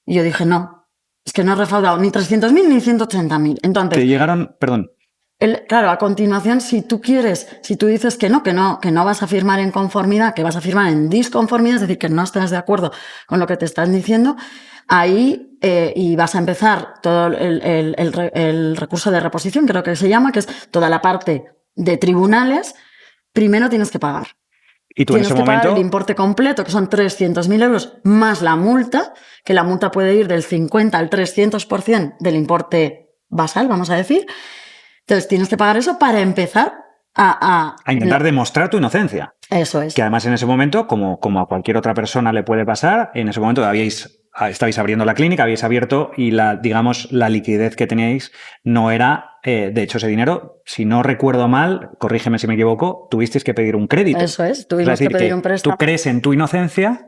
A: Y yo dije, no, es que no he defraudado ni 300.000 ni 180.000. Entonces...
B: Te llegaron, perdón.
A: Claro, a continuación, si tú dices que no vas a firmar en conformidad, que vas a firmar en disconformidad, es decir, que no estás de acuerdo con lo que te están diciendo, ahí y vas a empezar todo el recurso de reposición, creo que se llama, que es toda la parte de tribunales, primero tienes que pagar.
B: Y tú
A: tienes
B: en ese
A: que
B: momento...
A: pagar el importe completo, que son 300.000 euros, más la multa, que la multa puede ir del 50 al 300% del importe basal, vamos a decir. Entonces, tienes que pagar eso para empezar a
B: intentar demostrar tu inocencia.
A: Eso es.
B: Que además en ese momento, como a cualquier otra persona le puede pasar, en ese momento estabais abriendo la clínica, habéis abierto y la liquidez que teníais no era... de hecho, ese dinero, si no recuerdo mal, corrígeme si me equivoco, tuvisteis que pedir un crédito.
A: Eso es, tuvimos que pedir un préstamo.
B: Tú crees en tu inocencia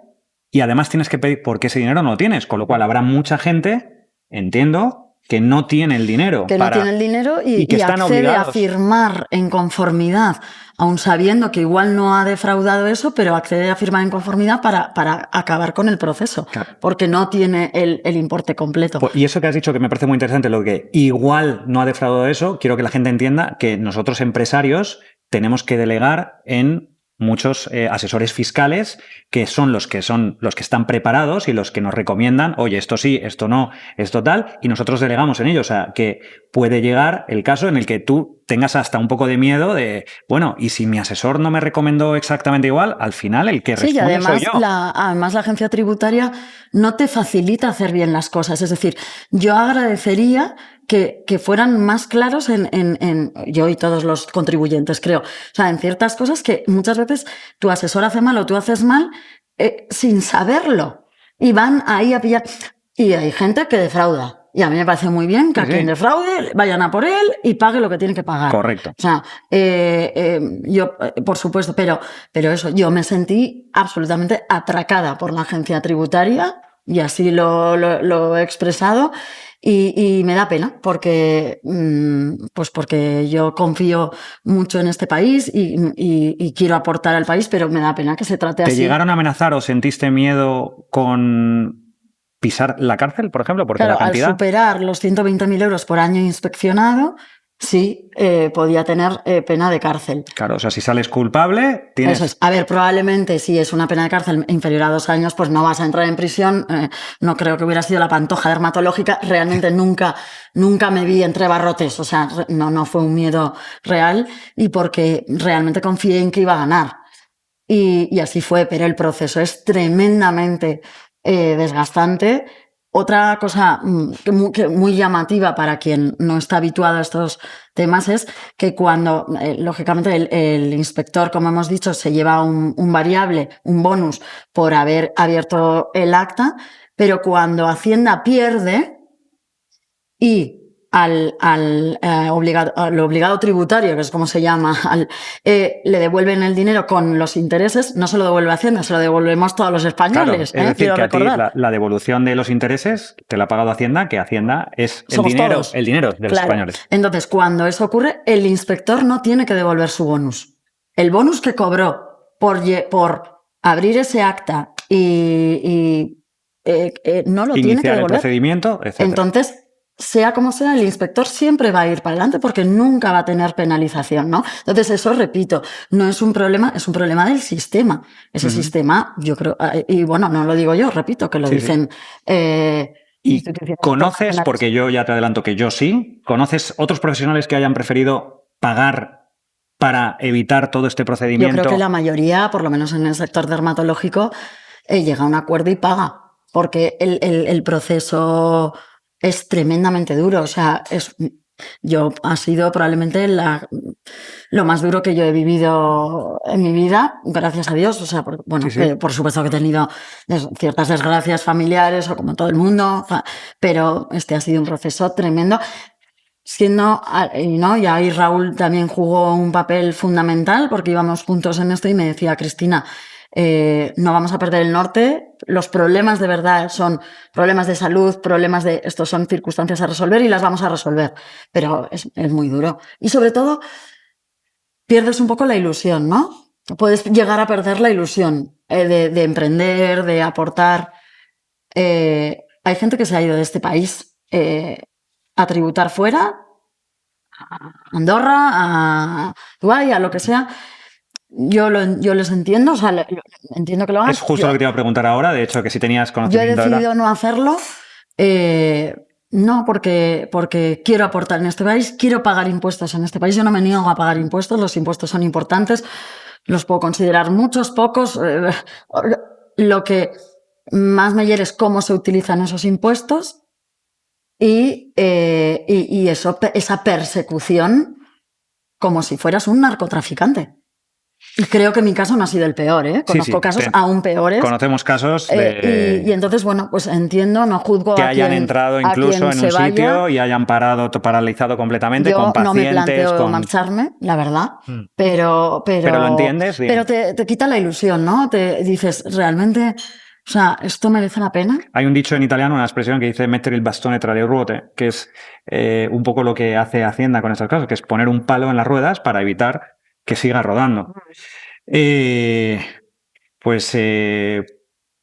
B: y además tienes que pedir porque ese dinero no lo tienes, con lo cual habrá mucha gente, entiendo... que no tiene el dinero.
A: No tiene el dinero y
B: están
A: accede
B: obligados
A: a firmar en conformidad, aun sabiendo que igual no ha defraudado eso, pero accede a firmar en conformidad para acabar con el proceso, claro. Porque no tiene el importe completo.
B: Y eso que has dicho que me parece muy interesante, lo que igual no ha defraudado eso, quiero que la gente entienda que nosotros empresarios tenemos que delegar en muchos asesores fiscales que son los que están preparados y los que nos recomiendan, oye, esto sí, esto no, esto tal, y nosotros delegamos en ello. O sea, que puede llegar el caso en el que tú tengas hasta un poco de miedo de, bueno, y si mi asesor no me recomendó exactamente igual, al final el que responde
A: además,
B: soy yo.
A: Además, la agencia tributaria no te facilita hacer bien las cosas. Es decir, yo agradecería que fueran más claros en yo y todos los contribuyentes, creo. O sea, en ciertas cosas que muchas veces tu asesor hace mal o tú haces mal sin saberlo. Y van ahí a pillar. Y hay gente que defrauda. Y a mí me parece muy bien que a quien defraude vayan a por él y pague lo que tiene que pagar.
B: Correcto.
A: O sea, yo, por supuesto, pero eso, yo me sentí absolutamente atracada por la agencia tributaria y así lo he expresado. Y me da pena porque, pues porque yo confío mucho en este país y quiero aportar al país, pero me da pena que se trate así.
B: ¿Te llegaron a amenazar o sentiste miedo con pisar la cárcel, por ejemplo? Porque
A: claro,
B: la cantidad...
A: al superar los 120.000 euros por año inspeccionado, sí, podía tener pena de cárcel.
B: Claro, o sea, si sales culpable, tienes...
A: Eso es. A ver, probablemente si es una pena de cárcel inferior a 2 años, pues no vas a entrar en prisión. No creo que hubiera sido la pantoja dermatológica. Realmente nunca me vi entre barrotes. O sea, no fue un miedo real y porque realmente confié en que iba a ganar. Y así fue, pero el proceso es tremendamente desgastante. Otra cosa muy llamativa para quien no está habituado a estos temas es que cuando, lógicamente, el inspector, como hemos dicho, se lleva un variable, un bonus, por haber abierto el acta, pero cuando Hacienda pierde y al obligado tributario, que es como se llama, le devuelven el dinero con los intereses, no se lo devuelve Hacienda, se lo devolvemos todos los españoles.
B: Claro, es decir, que a ti la devolución de los intereses te la ha pagado Hacienda, que Hacienda es el dinero de los españoles.
A: Entonces, cuando eso ocurre, el inspector no tiene que devolver su bonus. El bonus que cobró por abrir ese acta y no lo tiene que devolver.
B: Iniciar el procedimiento, etc.
A: Entonces, sea como sea, el inspector siempre va a ir para adelante porque nunca va a tener penalización, ¿no? Entonces, eso, repito, no es un problema, es un problema del sistema. Ese sistema, yo creo, y bueno, no lo digo yo, repito, que lo dicen...
B: ¿Y conoces, porque yo ya te adelanto que yo sí, conoces otros profesionales que hayan preferido pagar para evitar todo este procedimiento?
A: Yo creo que la mayoría, por lo menos en el sector dermatológico, llega a un acuerdo y paga, porque el proceso es tremendamente duro. O sea, ha sido probablemente lo más duro que yo he vivido en mi vida, gracias a Dios. O sea, por supuesto que he tenido ciertas desgracias familiares o como todo el mundo, pero este ha sido un proceso tremendo. Y ahí Raúl también jugó un papel fundamental porque íbamos juntos en esto y me decía, Cristina, no vamos a perder el norte, los problemas de verdad son problemas de salud, estos son circunstancias a resolver y las vamos a resolver, pero es muy duro. Y sobre todo, pierdes un poco la ilusión, ¿no? Puedes llegar a perder la ilusión de emprender, de aportar. Hay gente que se ha ido de este país a tributar fuera, a Andorra, a Dubái, a lo que sea. Yo les entiendo, o sea, entiendo que lo hagan.
B: Es justo lo que te iba a preguntar ahora, de hecho, que si tenías conocimiento.
A: Yo he decidido no hacerlo, no porque quiero aportar en este país, quiero pagar impuestos en este país. Yo no me niego a pagar impuestos, los impuestos son importantes, los puedo considerar muchos, pocos. Lo que más me hiere es cómo se utilizan esos impuestos y esa persecución como si fueras un narcotraficante. Y creo que mi caso no ha sido el peor, ¿eh? Conozco casos aún peores.
B: Conocemos casos de...
A: y entonces, bueno, pues entiendo, no juzgo
B: que
A: a quien
B: hayan entrado incluso en un sitio y hayan paralizado completamente.
A: Yo
B: con pacientes,
A: no me planteo marcharme, la verdad, pero
B: lo entiendes.
A: Pero te quita la ilusión, ¿no? Te dices, realmente... O sea, ¿esto merece la pena?
B: Hay un dicho en italiano, una expresión que dice mettere il bastone tra le ruote, que es un poco lo que hace Hacienda con estos casos, que es poner un palo en las ruedas para evitar que siga rodando.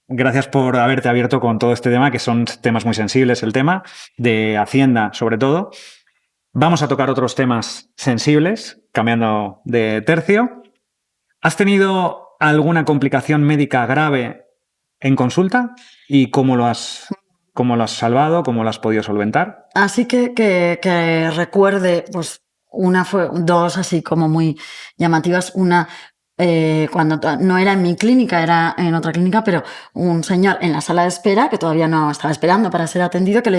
B: Gracias por haberte abierto con todo este tema, que son temas muy sensibles, el tema de Hacienda sobre todo. Vamos a tocar otros temas sensibles, cambiando de tercio. ¿Has tenido alguna complicación médica grave en consulta? ¿Y cómo lo has salvado? ¿Cómo lo has podido solventar?
A: Así que recuerde, pues dos así como muy llamativas. Una, cuando no era en mi clínica, era en otra clínica, pero un señor en la sala de espera, que todavía no estaba esperando para ser atendido, que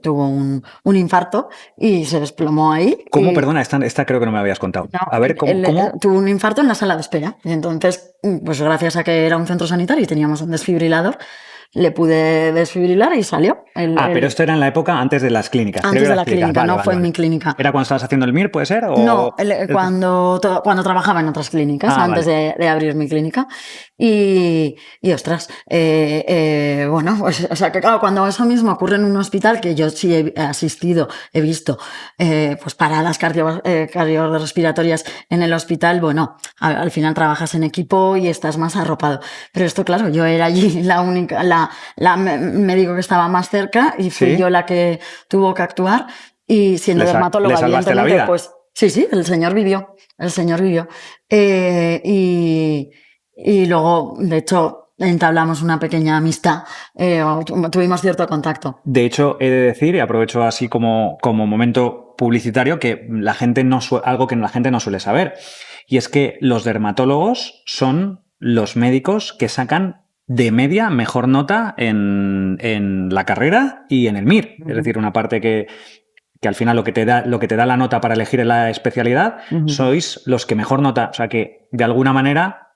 A: tuvo un infarto y se desplomó ahí.
B: ¿Cómo? Perdona, esta creo que no me habías contado.
A: No,
B: a ver, ¿cómo?
A: Tuvo un infarto en la sala de espera. Y entonces, pues gracias a que era un centro sanitario y teníamos un desfibrilador, le pude desfibrilar y salió.
B: Pero esto era en la época antes de las clínicas.
A: Antes de la clínica, no fue en mi clínica.
B: ¿Era cuando estabas haciendo el MIR, puede ser? ¿O...
A: No, cuando trabajaba en otras clínicas, antes de abrir mi clínica. Y ostras, bueno, pues, o sea, que claro, cuando eso mismo ocurre en un hospital, que yo sí he asistido, he visto, pues paradas cardiorrespiratorias en el hospital, bueno, al final trabajas en equipo y estás más arropado. Pero esto, claro, yo era allí la única, la médico que estaba más cerca y fui yo la que tuvo que actuar. Y siendo dermatóloga,
B: ¿le salvaste la vida?
A: Pues sí, el señor vivió. Y luego, de hecho, entablamos una pequeña amistad, tuvimos cierto contacto.
B: De hecho, he de decir, y aprovecho así como momento publicitario, que la gente algo que la gente no suele saber, y es que los dermatólogos son los médicos que sacan de media mejor nota en la carrera y en el MIR. Es decir, una parte que al final lo que te da la nota para elegir la especialidad, sois los que mejor nota. O sea que, de alguna manera,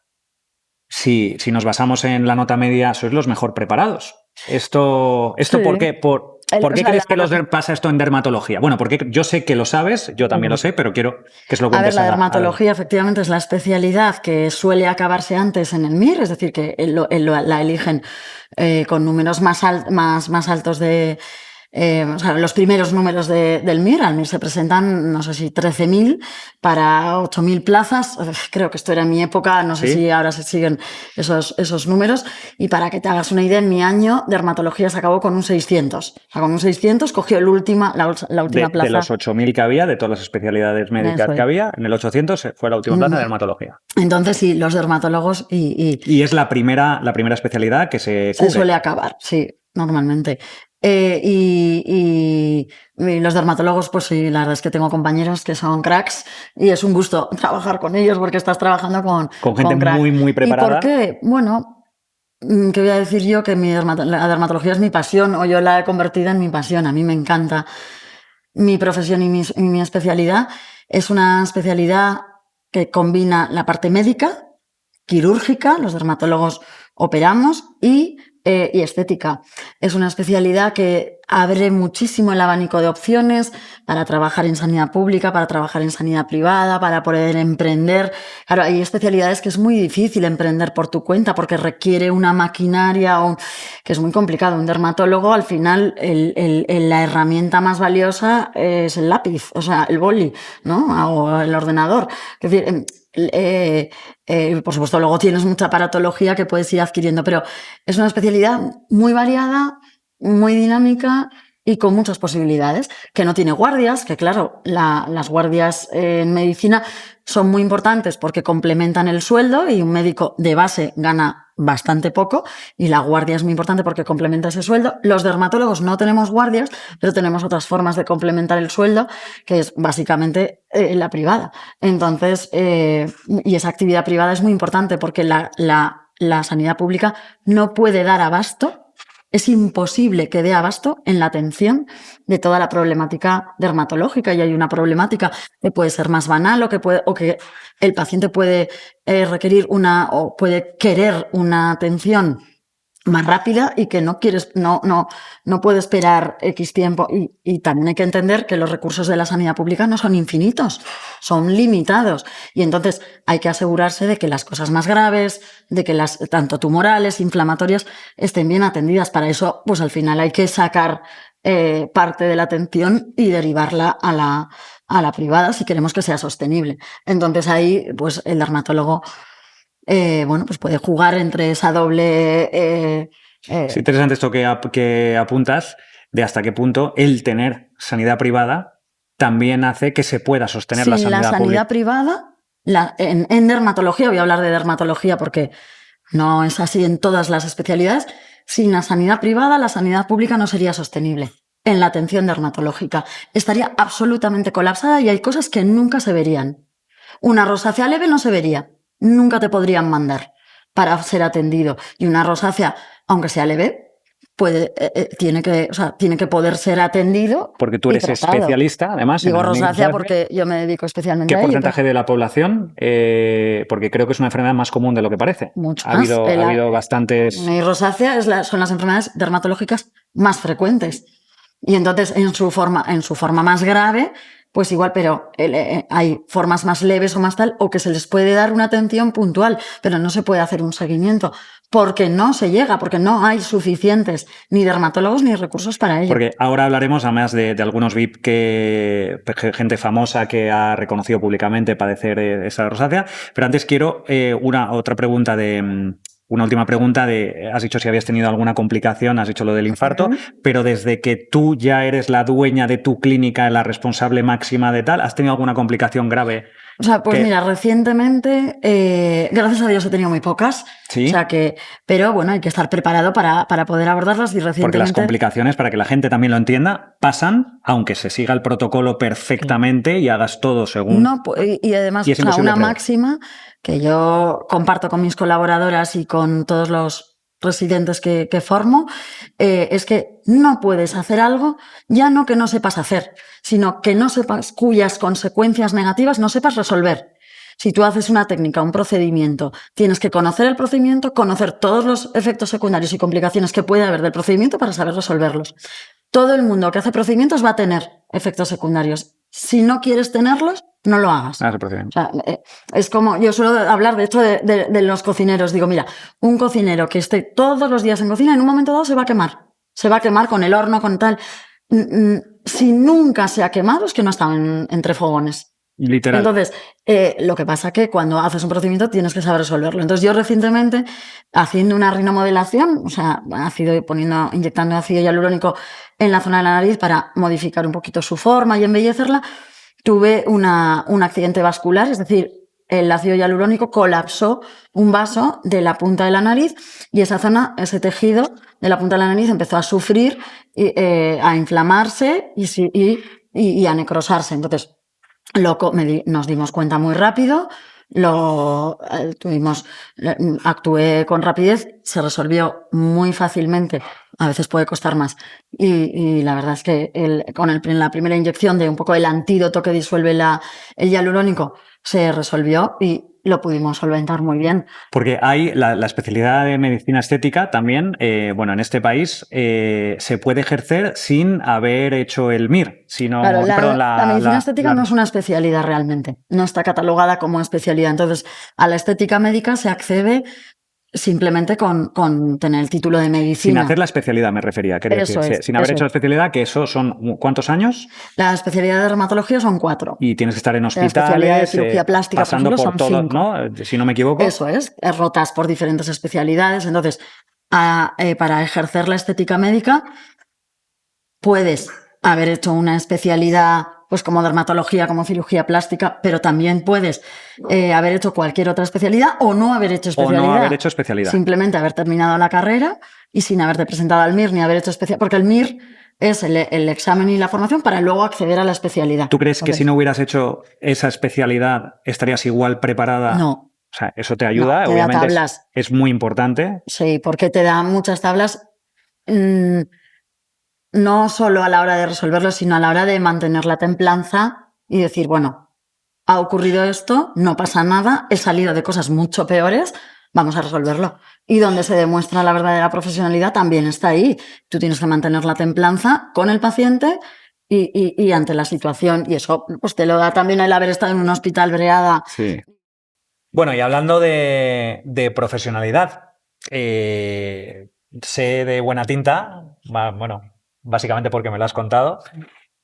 B: si nos basamos en la nota media, sois los mejor preparados. ¿Esto sí. ¿Por qué? ¿Por qué crees que pasa esto en dermatología? Bueno, porque yo sé que lo sabes, yo también lo sé, pero quiero que se lo cuentes.
A: A ver, la dermatología efectivamente es la especialidad que suele acabarse antes en el MIR, es decir, que la eligen con números más altos de... o sea, los primeros números del MIR, al MIR se presentan, no sé si 13.000 para 8.000 plazas, creo que esto era en mi época, no sé si ahora se siguen esos números, y para que te hagas una idea, en mi año dermatología se acabó con un 600, o sea, con un 600 cogió la última plaza.
B: De los 8.000 que había, de todas las especialidades médicas que había, en el 800 fue la última plaza de dermatología.
A: Entonces sí, los dermatólogos
B: y es la primera especialidad que se cubre.
A: Se suele acabar, sí, normalmente. Y los dermatólogos, pues sí, la verdad es que tengo compañeros que son cracks y es un gusto trabajar con ellos porque estás trabajando con
B: gente muy, muy preparada.
A: ¿Y por qué? Bueno, ¿qué voy a decir yo? Que la dermatología es mi pasión, o yo la he convertido en mi pasión. A mí me encanta mi profesión y mi especialidad. Es una especialidad que combina la parte médica, quirúrgica, los dermatólogos operamos, y estética. Es una especialidad que abre muchísimo el abanico de opciones para trabajar en sanidad pública, para trabajar en sanidad privada, para poder emprender. Claro, hay especialidades que es muy difícil emprender por tu cuenta porque requiere una maquinaria que es muy complicado. Un dermatólogo, al final, la herramienta más valiosa es el lápiz, o sea, el boli, ¿no? O el ordenador. Es decir, por supuesto, luego tienes mucha aparatología que puedes ir adquiriendo, pero es una especialidad muy variada, muy dinámica y con muchas posibilidades, que no tiene guardias, que claro, las guardias en medicina son muy importantes porque complementan el sueldo y un médico de base gana bastante poco y la guardia es muy importante porque complementa ese sueldo. Los dermatólogos no tenemos guardias, pero tenemos otras formas de complementar el sueldo, que es básicamente la privada. Entonces, y esa actividad privada es muy importante porque la sanidad pública no puede dar abasto. Es imposible que dé abasto en la atención de toda la problemática dermatológica, y hay una problemática que puede ser más banal o que el paciente puede requerir o puede querer una atención más rápida y que no puede esperar X tiempo. Y también hay que entender que los recursos de la sanidad pública no son infinitos, son limitados. Y entonces hay que asegurarse de que las cosas más graves, de que tanto tumorales, inflamatorias, estén bien atendidas. Para eso, pues al final hay que sacar parte de la atención y derivarla a la privada si queremos que sea sostenible. Entonces ahí, pues el dermatólogo bueno, pues puede jugar entre esa doble...
B: Es interesante esto que apuntas, de hasta qué punto el tener sanidad privada también hace que se pueda sostener la sanidad pública.
A: La sanidad privada, en dermatología, voy a hablar de dermatología porque no es así en todas las especialidades, sin la sanidad privada, la sanidad pública no sería sostenible en la atención dermatológica. Estaría absolutamente colapsada y hay cosas que nunca se verían. Una rosácea leve no se vería. Nunca te podrían mandar para ser atendido. Y una rosácea, aunque sea leve, tiene que poder ser atendido.
B: Porque tú eres
A: tratado.
B: Especialista, además.
A: Digo rosácea porque yo me dedico especialmente
B: a ello. ¿Qué porcentaje
A: pero...
B: de la población? Porque creo que es una enfermedad más común de lo que parece.
A: Mucho
B: ha
A: más.
B: habido bastantes...
A: La rosácea son las enfermedades dermatológicas más frecuentes. Y entonces, en su forma más grave, pues igual, pero hay formas más leves o más tal, o que se les puede dar una atención puntual, pero no se puede hacer un seguimiento, porque no se llega, porque no hay suficientes ni dermatólogos ni recursos para ello.
B: Porque ahora hablaremos además de algunos VIP gente famosa que ha reconocido públicamente padecer esa rosácea, pero antes quiero una última pregunta has dicho si habías tenido alguna complicación, has dicho lo del infarto, pero desde que tú ya eres la dueña de tu clínica, la responsable máxima de tal, ¿has tenido alguna complicación grave?
A: O sea, pues mira, recientemente, gracias a Dios he tenido muy pocas.
B: ¿Sí?
A: O sea pero bueno, hay que estar preparado para poder abordarlas y recientemente...
B: Porque las complicaciones, para que la gente también lo entienda, pasan aunque se siga el protocolo perfectamente y hagas todo según...
A: No, y además, una máxima que yo comparto con mis colaboradoras y con todos los residentes que formo, es que no puedes hacer algo ya no que no sepas hacer, sino que no sepas cuyas consecuencias negativas no sepas resolver. Si tú haces una técnica, un procedimiento, tienes que conocer el procedimiento, conocer todos los efectos secundarios y complicaciones que puede haber del procedimiento para saber resolverlos. Todo el mundo que hace procedimientos va a tener efectos secundarios. Si no quieres tenerlos, no lo hagas. O sea, es como, yo suelo hablar, de hecho, de los cocineros. Digo, mira, un cocinero que esté todos los días en cocina, en un momento dado se va a quemar. Se va a quemar con el horno, con tal. Si nunca se ha quemado, es que no está entre fogones.
B: Literal.
A: Entonces, lo que pasa es que cuando haces un procedimiento tienes que saber resolverlo. Entonces, yo recientemente, haciendo una rinomodelación, o sea, inyectando ácido hialurónico en la zona de la nariz para modificar un poquito su forma y embellecerla, tuve un accidente vascular, es decir, el ácido hialurónico colapsó un vaso de la punta de la nariz y esa zona, ese tejido de la punta de la nariz empezó a sufrir, a inflamarse y a necrosarse. Entonces, nos dimos cuenta muy rápido, actué con rapidez, se resolvió muy fácilmente, a veces puede costar más. Y la verdad es que la primera inyección de un poco el antídoto que disuelve el hialurónico se resolvió y lo pudimos solventar muy bien.
B: Porque hay la especialidad de medicina estética también, en este país se puede ejercer sin haber hecho el MIR.
A: Claro, la medicina estética no es una especialidad realmente, no está catalogada como especialidad. Entonces, a la estética médica se accede simplemente con tener el título de medicina.
B: Sin hacer la especialidad, me refería. Sin haber hecho la especialidad, que eso son ¿cuántos años?
A: La especialidad de dermatología son 4.
B: Y tienes que estar en hospitales,
A: la especialidad de cirugía plástica,
B: pasando por todo, 5. ¿No? Si no me equivoco.
A: Eso es, rotas por diferentes especialidades. Entonces, para ejercer la estética médica, puedes haber hecho una especialidad pues como dermatología, como cirugía plástica, pero también puedes haber hecho cualquier otra especialidad o no haber hecho especialidad.
B: O no haber hecho especialidad.
A: Simplemente haber terminado la carrera y sin haberte presentado al MIR ni haber hecho especialidad, porque el MIR es el examen y la formación para luego acceder a la especialidad.
B: ¿Tú crees que si no hubieras hecho esa especialidad estarías igual preparada?
A: No.
B: O sea, eso te ayuda,
A: te
B: obviamente
A: da tablas.
B: Es muy importante.
A: Sí, porque te da muchas tablas. No solo a la hora de resolverlo, sino a la hora de mantener la templanza y decir, bueno, ha ocurrido esto, no pasa nada, he salido de cosas mucho peores, vamos a resolverlo. Y donde se demuestra la verdadera profesionalidad también está ahí. Tú tienes que mantener la templanza con el paciente y ante la situación. Y eso pues te lo da también el haber estado en un hospital breada.
B: Sí. Bueno, y hablando de profesionalidad, sé de buena tinta, básicamente porque me lo has contado,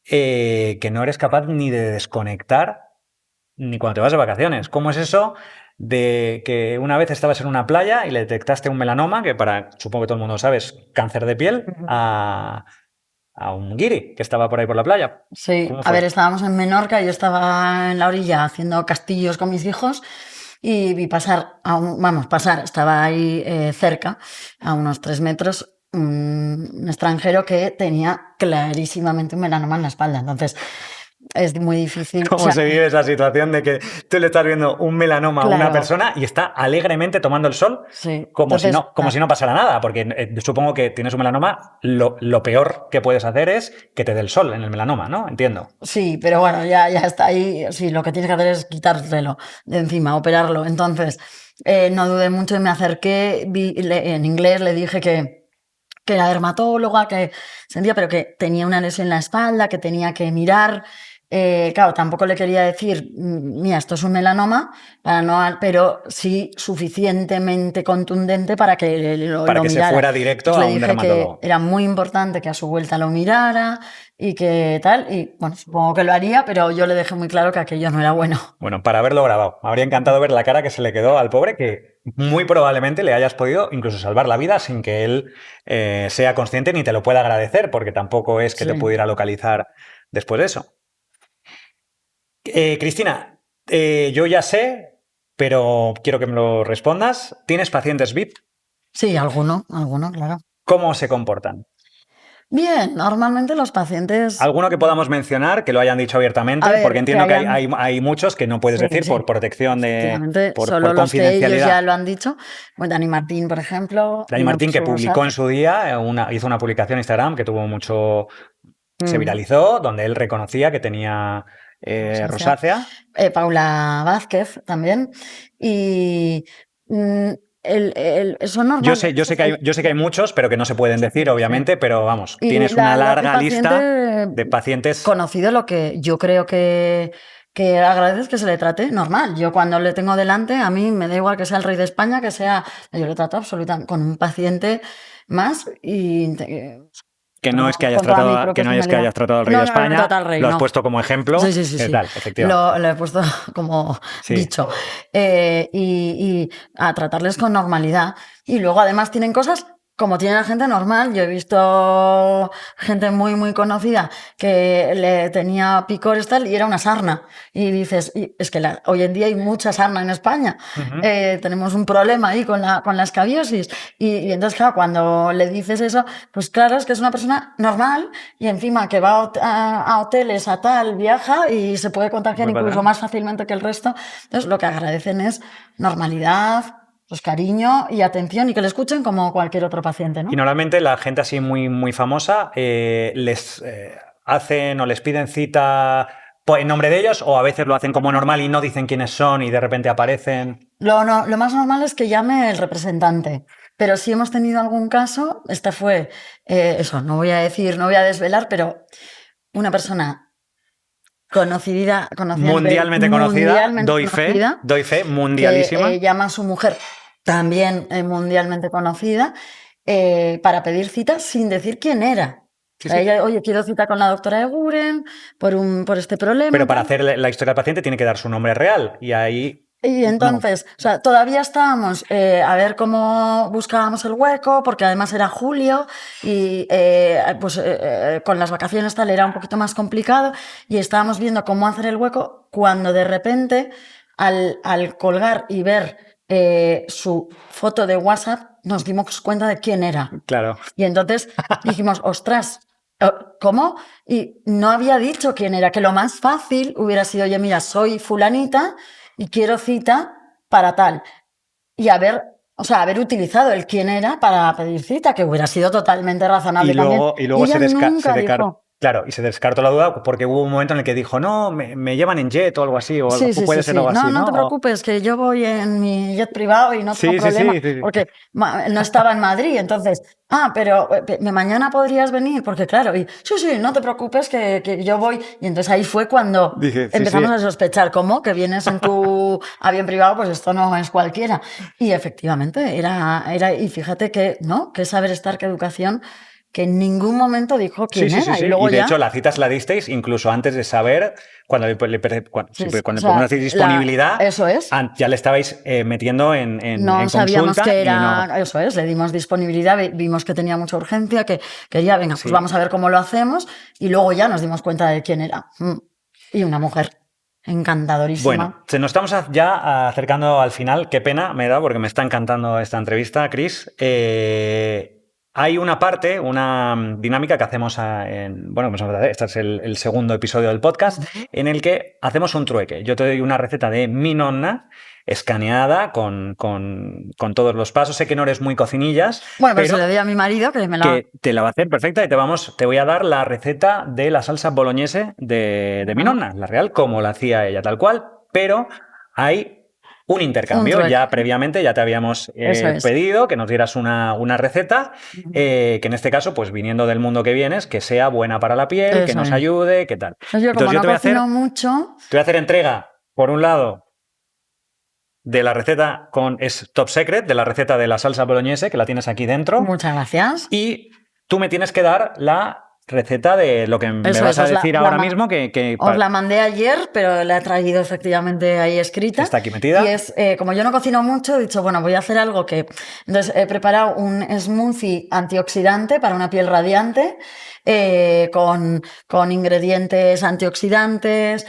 B: que no eres capaz ni de desconectar ni cuando te vas de vacaciones. ¿Cómo es eso de que una vez estabas en una playa y le detectaste un melanoma, que supongo que todo el mundo sabe, es cáncer de piel, a un guiri que estaba por ahí por la playa?
A: Sí, a ver, estábamos en Menorca, yo estaba en la orilla haciendo castillos con mis hijos y vi pasar, estaba ahí cerca, a unos 3 metros, un extranjero que tenía clarísimamente un melanoma en la espalda. Entonces, es muy difícil.
B: ¿Cómo se vive esa situación de que tú le estás viendo un melanoma a una persona y está alegremente tomando el sol como, entonces, si no pasara nada? Porque supongo que tienes un melanoma, lo peor que puedes hacer es que te dé el sol en el melanoma, ¿no? Entiendo.
A: Sí, pero bueno, ya está ahí. Sí, lo que tienes que hacer es quitártelo de encima, operarlo. Entonces, no dudé mucho y me acerqué, en inglés le dije que era dermatóloga, que sentía, pero que tenía una lesión en la espalda, que tenía que mirar. Claro, tampoco le quería decir, mira, esto es un melanoma, pero sí suficientemente contundente para que lo mirara.
B: Se fuera directo a un dermatólogo.
A: Que era muy importante que a su vuelta lo mirara y que tal. Y bueno, supongo que lo haría, pero yo le dejé muy claro que aquello no era bueno.
B: Bueno, para haberlo grabado. Me habría encantado ver la cara que se le quedó al pobre, que muy probablemente le hayas podido incluso salvar la vida sin que él sea consciente ni te lo pueda agradecer, porque tampoco es que te pudiera localizar después de eso. Cristina, yo ya sé, pero quiero que me lo respondas. ¿Tienes pacientes VIP?
A: Sí, alguno, claro.
B: ¿Cómo se comportan?
A: Bien, normalmente los pacientes...
B: ¿Alguno que podamos mencionar, que lo hayan dicho abiertamente? Porque entiendo que hay muchos que no puedes decir por protección de... Por
A: solo los que
B: confidencialidad.
A: ellos ya lo han dicho. Bueno, Dani Martín, por ejemplo.
B: Dani Martín, que publicó en su día, hizo una publicación en Instagram que tuvo mucho... Se viralizó, donde él reconocía que tenía rosácea.
A: Paula Vázquez también. Y... eso es normal.
B: Yo sé que hay muchos, pero que no se pueden decir, obviamente, pero vamos, tienes una larga lista de pacientes.
A: Conocido, lo que yo creo que agradeces que se le trate normal. Yo cuando le tengo delante, a mí me da igual que sea el rey de España, que sea... Yo le trato absolutamente con un paciente más y...
B: Que no es que hayas tratado al rey de España, lo has puesto como ejemplo.
A: Sí.
B: Tal, efectivamente.
A: Lo he puesto como dicho. Y a tratarles con normalidad. Y luego además tienen cosas como tiene la gente normal. Yo he visto gente muy, muy conocida que le tenía picores tal y era una sarna. Y dices, es que hoy en día hay mucha sarna en España. Uh-huh. Tenemos un problema ahí con la escabiosis. Y entonces, claro, cuando le dices eso, pues claro, es que es una persona normal y encima que va a hoteles, a tal, viaja y se puede contagiar incluso más fácilmente que el resto. Entonces, lo que agradecen es normalidad, pues cariño y atención y que le escuchen como cualquier otro paciente, ¿no?
B: Y normalmente la gente así muy, muy famosa les hacen o les piden cita en nombre de ellos o a veces lo hacen como normal y no dicen quiénes son y de repente aparecen.
A: Lo más normal es que llame el representante. Pero si hemos tenido algún caso, esta fue, no voy a desvelar, pero una persona conocida
B: mundialmente conocida, doy fe, mundialísima.
A: Que llama a su mujer, también mundialmente conocida, para pedir cita sin decir quién era. Sí. Ella, oye, quiero cita con la doctora Eguren por este problema.
B: Pero para hacer la historia del paciente tiene que dar su nombre real y ahí...
A: Y entonces, todavía estábamos a ver cómo buscábamos el hueco, porque además era julio y con las vacaciones tal era un poquito más complicado y estábamos viendo cómo hacer el hueco cuando de repente al colgar y ver su foto de WhatsApp nos dimos cuenta de quién era.
B: Claro.
A: Y entonces dijimos, ostras, ¿cómo? Y no había dicho quién era, que lo más fácil hubiera sido, oye, mira, soy fulanita y quiero cita para tal. Y haber utilizado el quién era para pedir cita, que hubiera sido totalmente razonable también.
B: Y luego se descartó. Claro, y se descartó la duda porque hubo un momento en el que dijo, no, me llevan en jet o algo así, o puede ser algo así.
A: No te preocupes, que yo voy en mi jet privado y no tengo problema, porque no estaba en Madrid, entonces, pero mañana podrías venir, porque claro, y sí, no te preocupes que yo voy, y entonces ahí fue cuando empezamos a sospechar, ¿cómo? Que vienes en tu avión privado, pues esto no es cualquiera. Y efectivamente, era y fíjate que, ¿no? Que saber estar, qué educación, que en ningún momento dijo quién era.
B: Sí. Y luego de hecho, la cita la disteis incluso antes de saber, cuando le ponemos disponibilidad,
A: eso es.
B: Ya le estabais metiendo en
A: no sabíamos que era, eso es, le dimos disponibilidad, vimos que tenía mucha urgencia, que quería, venga, pues vamos a ver cómo lo hacemos, y luego ya nos dimos cuenta de quién era. Y una mujer encantadorísima.
B: Bueno, nos estamos ya acercando al final. Qué pena me da porque me está encantando esta entrevista, Cris. hay una parte, una dinámica que hacemos bueno, pues este es el segundo episodio del podcast, en el que hacemos un trueque. Yo te doy una receta de mi nonna escaneada con todos los pasos. Sé que no eres muy cocinillas,
A: Bueno, pero
B: pero
A: se lo doy a mi marido que me la...
B: que te la va a hacer perfecta y te voy a dar la receta de la salsa boloñese de mi nonna, la real, como la hacía ella, tal cual, pero hay un intercambio. Ya previamente ya te habíamos pedido que nos dieras una receta, que en este caso, pues viniendo del mundo que vienes, que sea buena para la piel, que nos ayude, qué tal.
A: Pues yo, como no cocino mucho...
B: Te voy a hacer entrega, por un lado, de la receta es top secret, de la receta de la salsa boloñese, que la tienes aquí dentro.
A: Muchas gracias.
B: Y tú me tienes que dar la receta de lo que me vas a decir ahora mismo.
A: Os la mandé ayer, pero la he traído efectivamente ahí escrita.
B: Está aquí metida.
A: Y es, como yo no cocino mucho, he dicho, bueno, voy a hacer algo que... Entonces he preparado un smoothie antioxidante para una piel radiante, con ingredientes antioxidantes,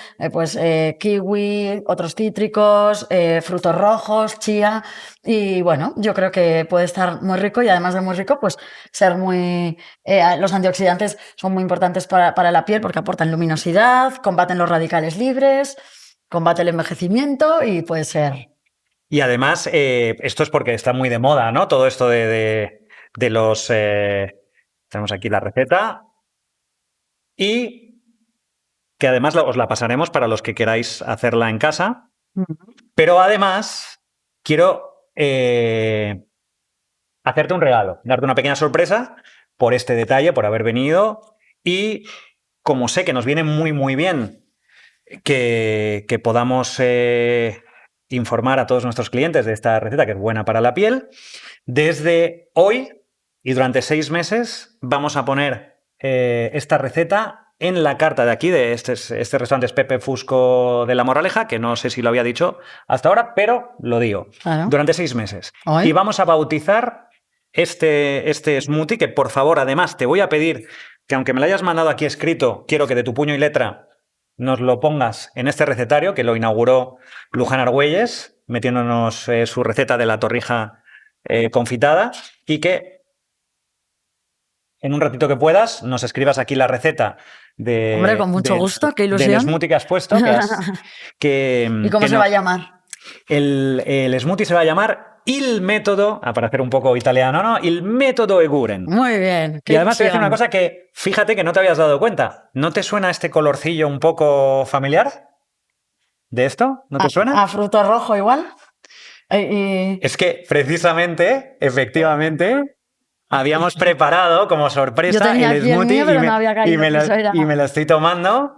A: kiwi, otros cítricos, frutos rojos, chía. Y bueno, yo creo que puede estar muy rico y además de muy rico, pues ser muy... los antioxidantes son muy importantes para la piel porque aportan luminosidad, combaten los radicales libres, combate el envejecimiento y puede ser...
B: Y además, esto es porque está muy de moda, ¿no? Todo esto de los... tenemos aquí la receta. Y que además os la pasaremos para los que queráis hacerla en casa. Pero además, quiero hacerte un regalo, darte una pequeña sorpresa por este detalle, por haber venido. Y como sé que nos viene muy, muy bien que podamos informar a todos nuestros clientes de esta receta que es buena para la piel, desde hoy y durante 6 meses vamos a poner esta receta en la carta de aquí, de este restaurante es Pepe Fusco de La Moraleja, que no sé si lo había dicho hasta ahora, pero lo digo.
A: Claro.
B: Durante 6 meses.
A: ¿Hoy?
B: Y vamos a bautizar este smoothie, que por favor, además, te voy a pedir que aunque me lo hayas mandado aquí escrito, quiero que de tu puño y letra nos lo pongas en este recetario, que lo inauguró Luján Argüelles, metiéndonos su receta de la torrija confitada, y que en un ratito que puedas nos escribas aquí la receta de...
A: Hombre, con mucho gusto, qué ilusión.
B: Del smoothie que has puesto.
A: ¿Y cómo se va a llamar?
B: El smoothie se va a llamar Il Método, para hacer un poco italiano, ¿no? Il Método Eguren.
A: Muy bien.
B: Y además te voy a decir una cosa que, fíjate que no te habías dado cuenta. ¿No te suena este colorcillo un poco familiar de esto? ¿No te suena?
A: ¿A fruto rojo igual?
B: Es que precisamente, efectivamente... Habíamos preparado como sorpresa el smoothie y me lo estoy tomando.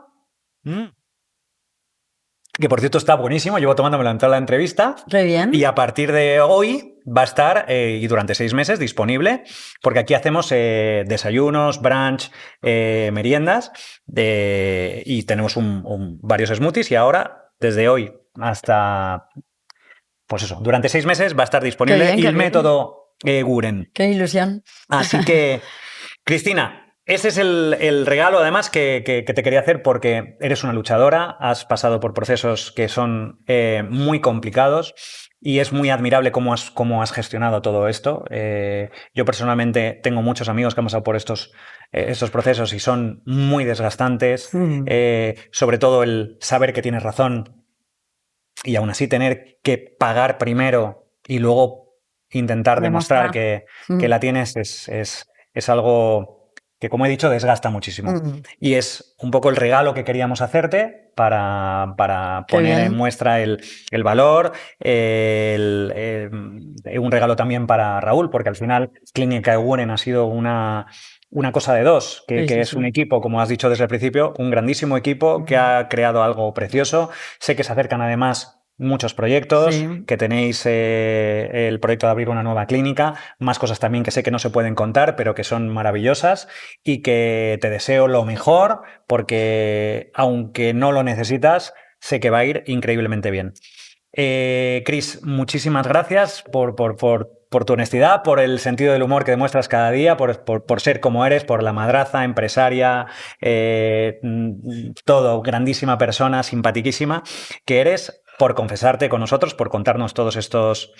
B: Que por cierto está buenísimo, llevo tomándomelo en toda la entrevista.
A: Qué bien.
B: Y a partir de hoy va a estar, y durante 6 meses, disponible, porque aquí hacemos desayunos, brunch, meriendas, y tenemos varios smoothies, y ahora, desde hoy hasta, pues eso, durante 6 meses va a estar disponible el método Eguren.
A: Qué ilusión.
B: Así que, Cristina, ese es el regalo, además, que te quería hacer, porque eres una luchadora, has pasado por procesos que son muy complicados y es muy admirable cómo has gestionado todo esto. Yo personalmente tengo muchos amigos que han pasado por estos procesos y son muy desgastantes, sobre todo el saber que tienes razón y aún así tener que pagar primero y luego intentar demostrar que la tienes es algo que, como he dicho, desgasta muchísimo. Y es un poco el regalo que queríamos hacerte para poner en muestra el valor, un regalo también para Raúl, porque al final Clínica Eguren ha sido una cosa de dos, que es un equipo, como has dicho desde el principio, un grandísimo equipo que ha creado algo precioso. Sé que se acercan además muchos proyectos, que tenéis el proyecto de abrir una nueva clínica, más cosas también que sé que no se pueden contar, pero que son maravillosas, y que te deseo lo mejor, porque aunque no lo necesitas, sé que va a ir increíblemente bien. Cris, muchísimas gracias por tu honestidad, por el sentido del humor que demuestras cada día, por ser como eres, por la madraza, empresaria, todo, grandísima persona, simpaticísima que eres. por confesarte con nosotros, por contarnos todos estos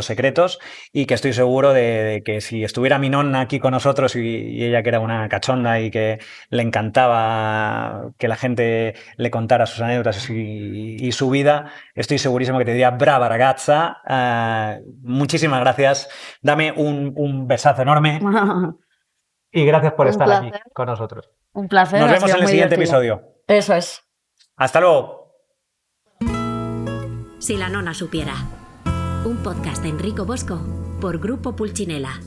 B: secretos, y que estoy seguro de que si estuviera mi nonna aquí con nosotros y ella que era una cachonda y que le encantaba que la gente le contara sus anécdotas y su vida, estoy segurísimo que te diría brava ragazza, muchísimas gracias, dame un besazo enorme y gracias por estar aquí con nosotros.
A: Un placer.
B: Nos vemos en el siguiente episodio.
A: Eso es.
B: Hasta luego.
C: Si la nona supiera. Un podcast de Enrico Bosco por Grupo Pulcinella.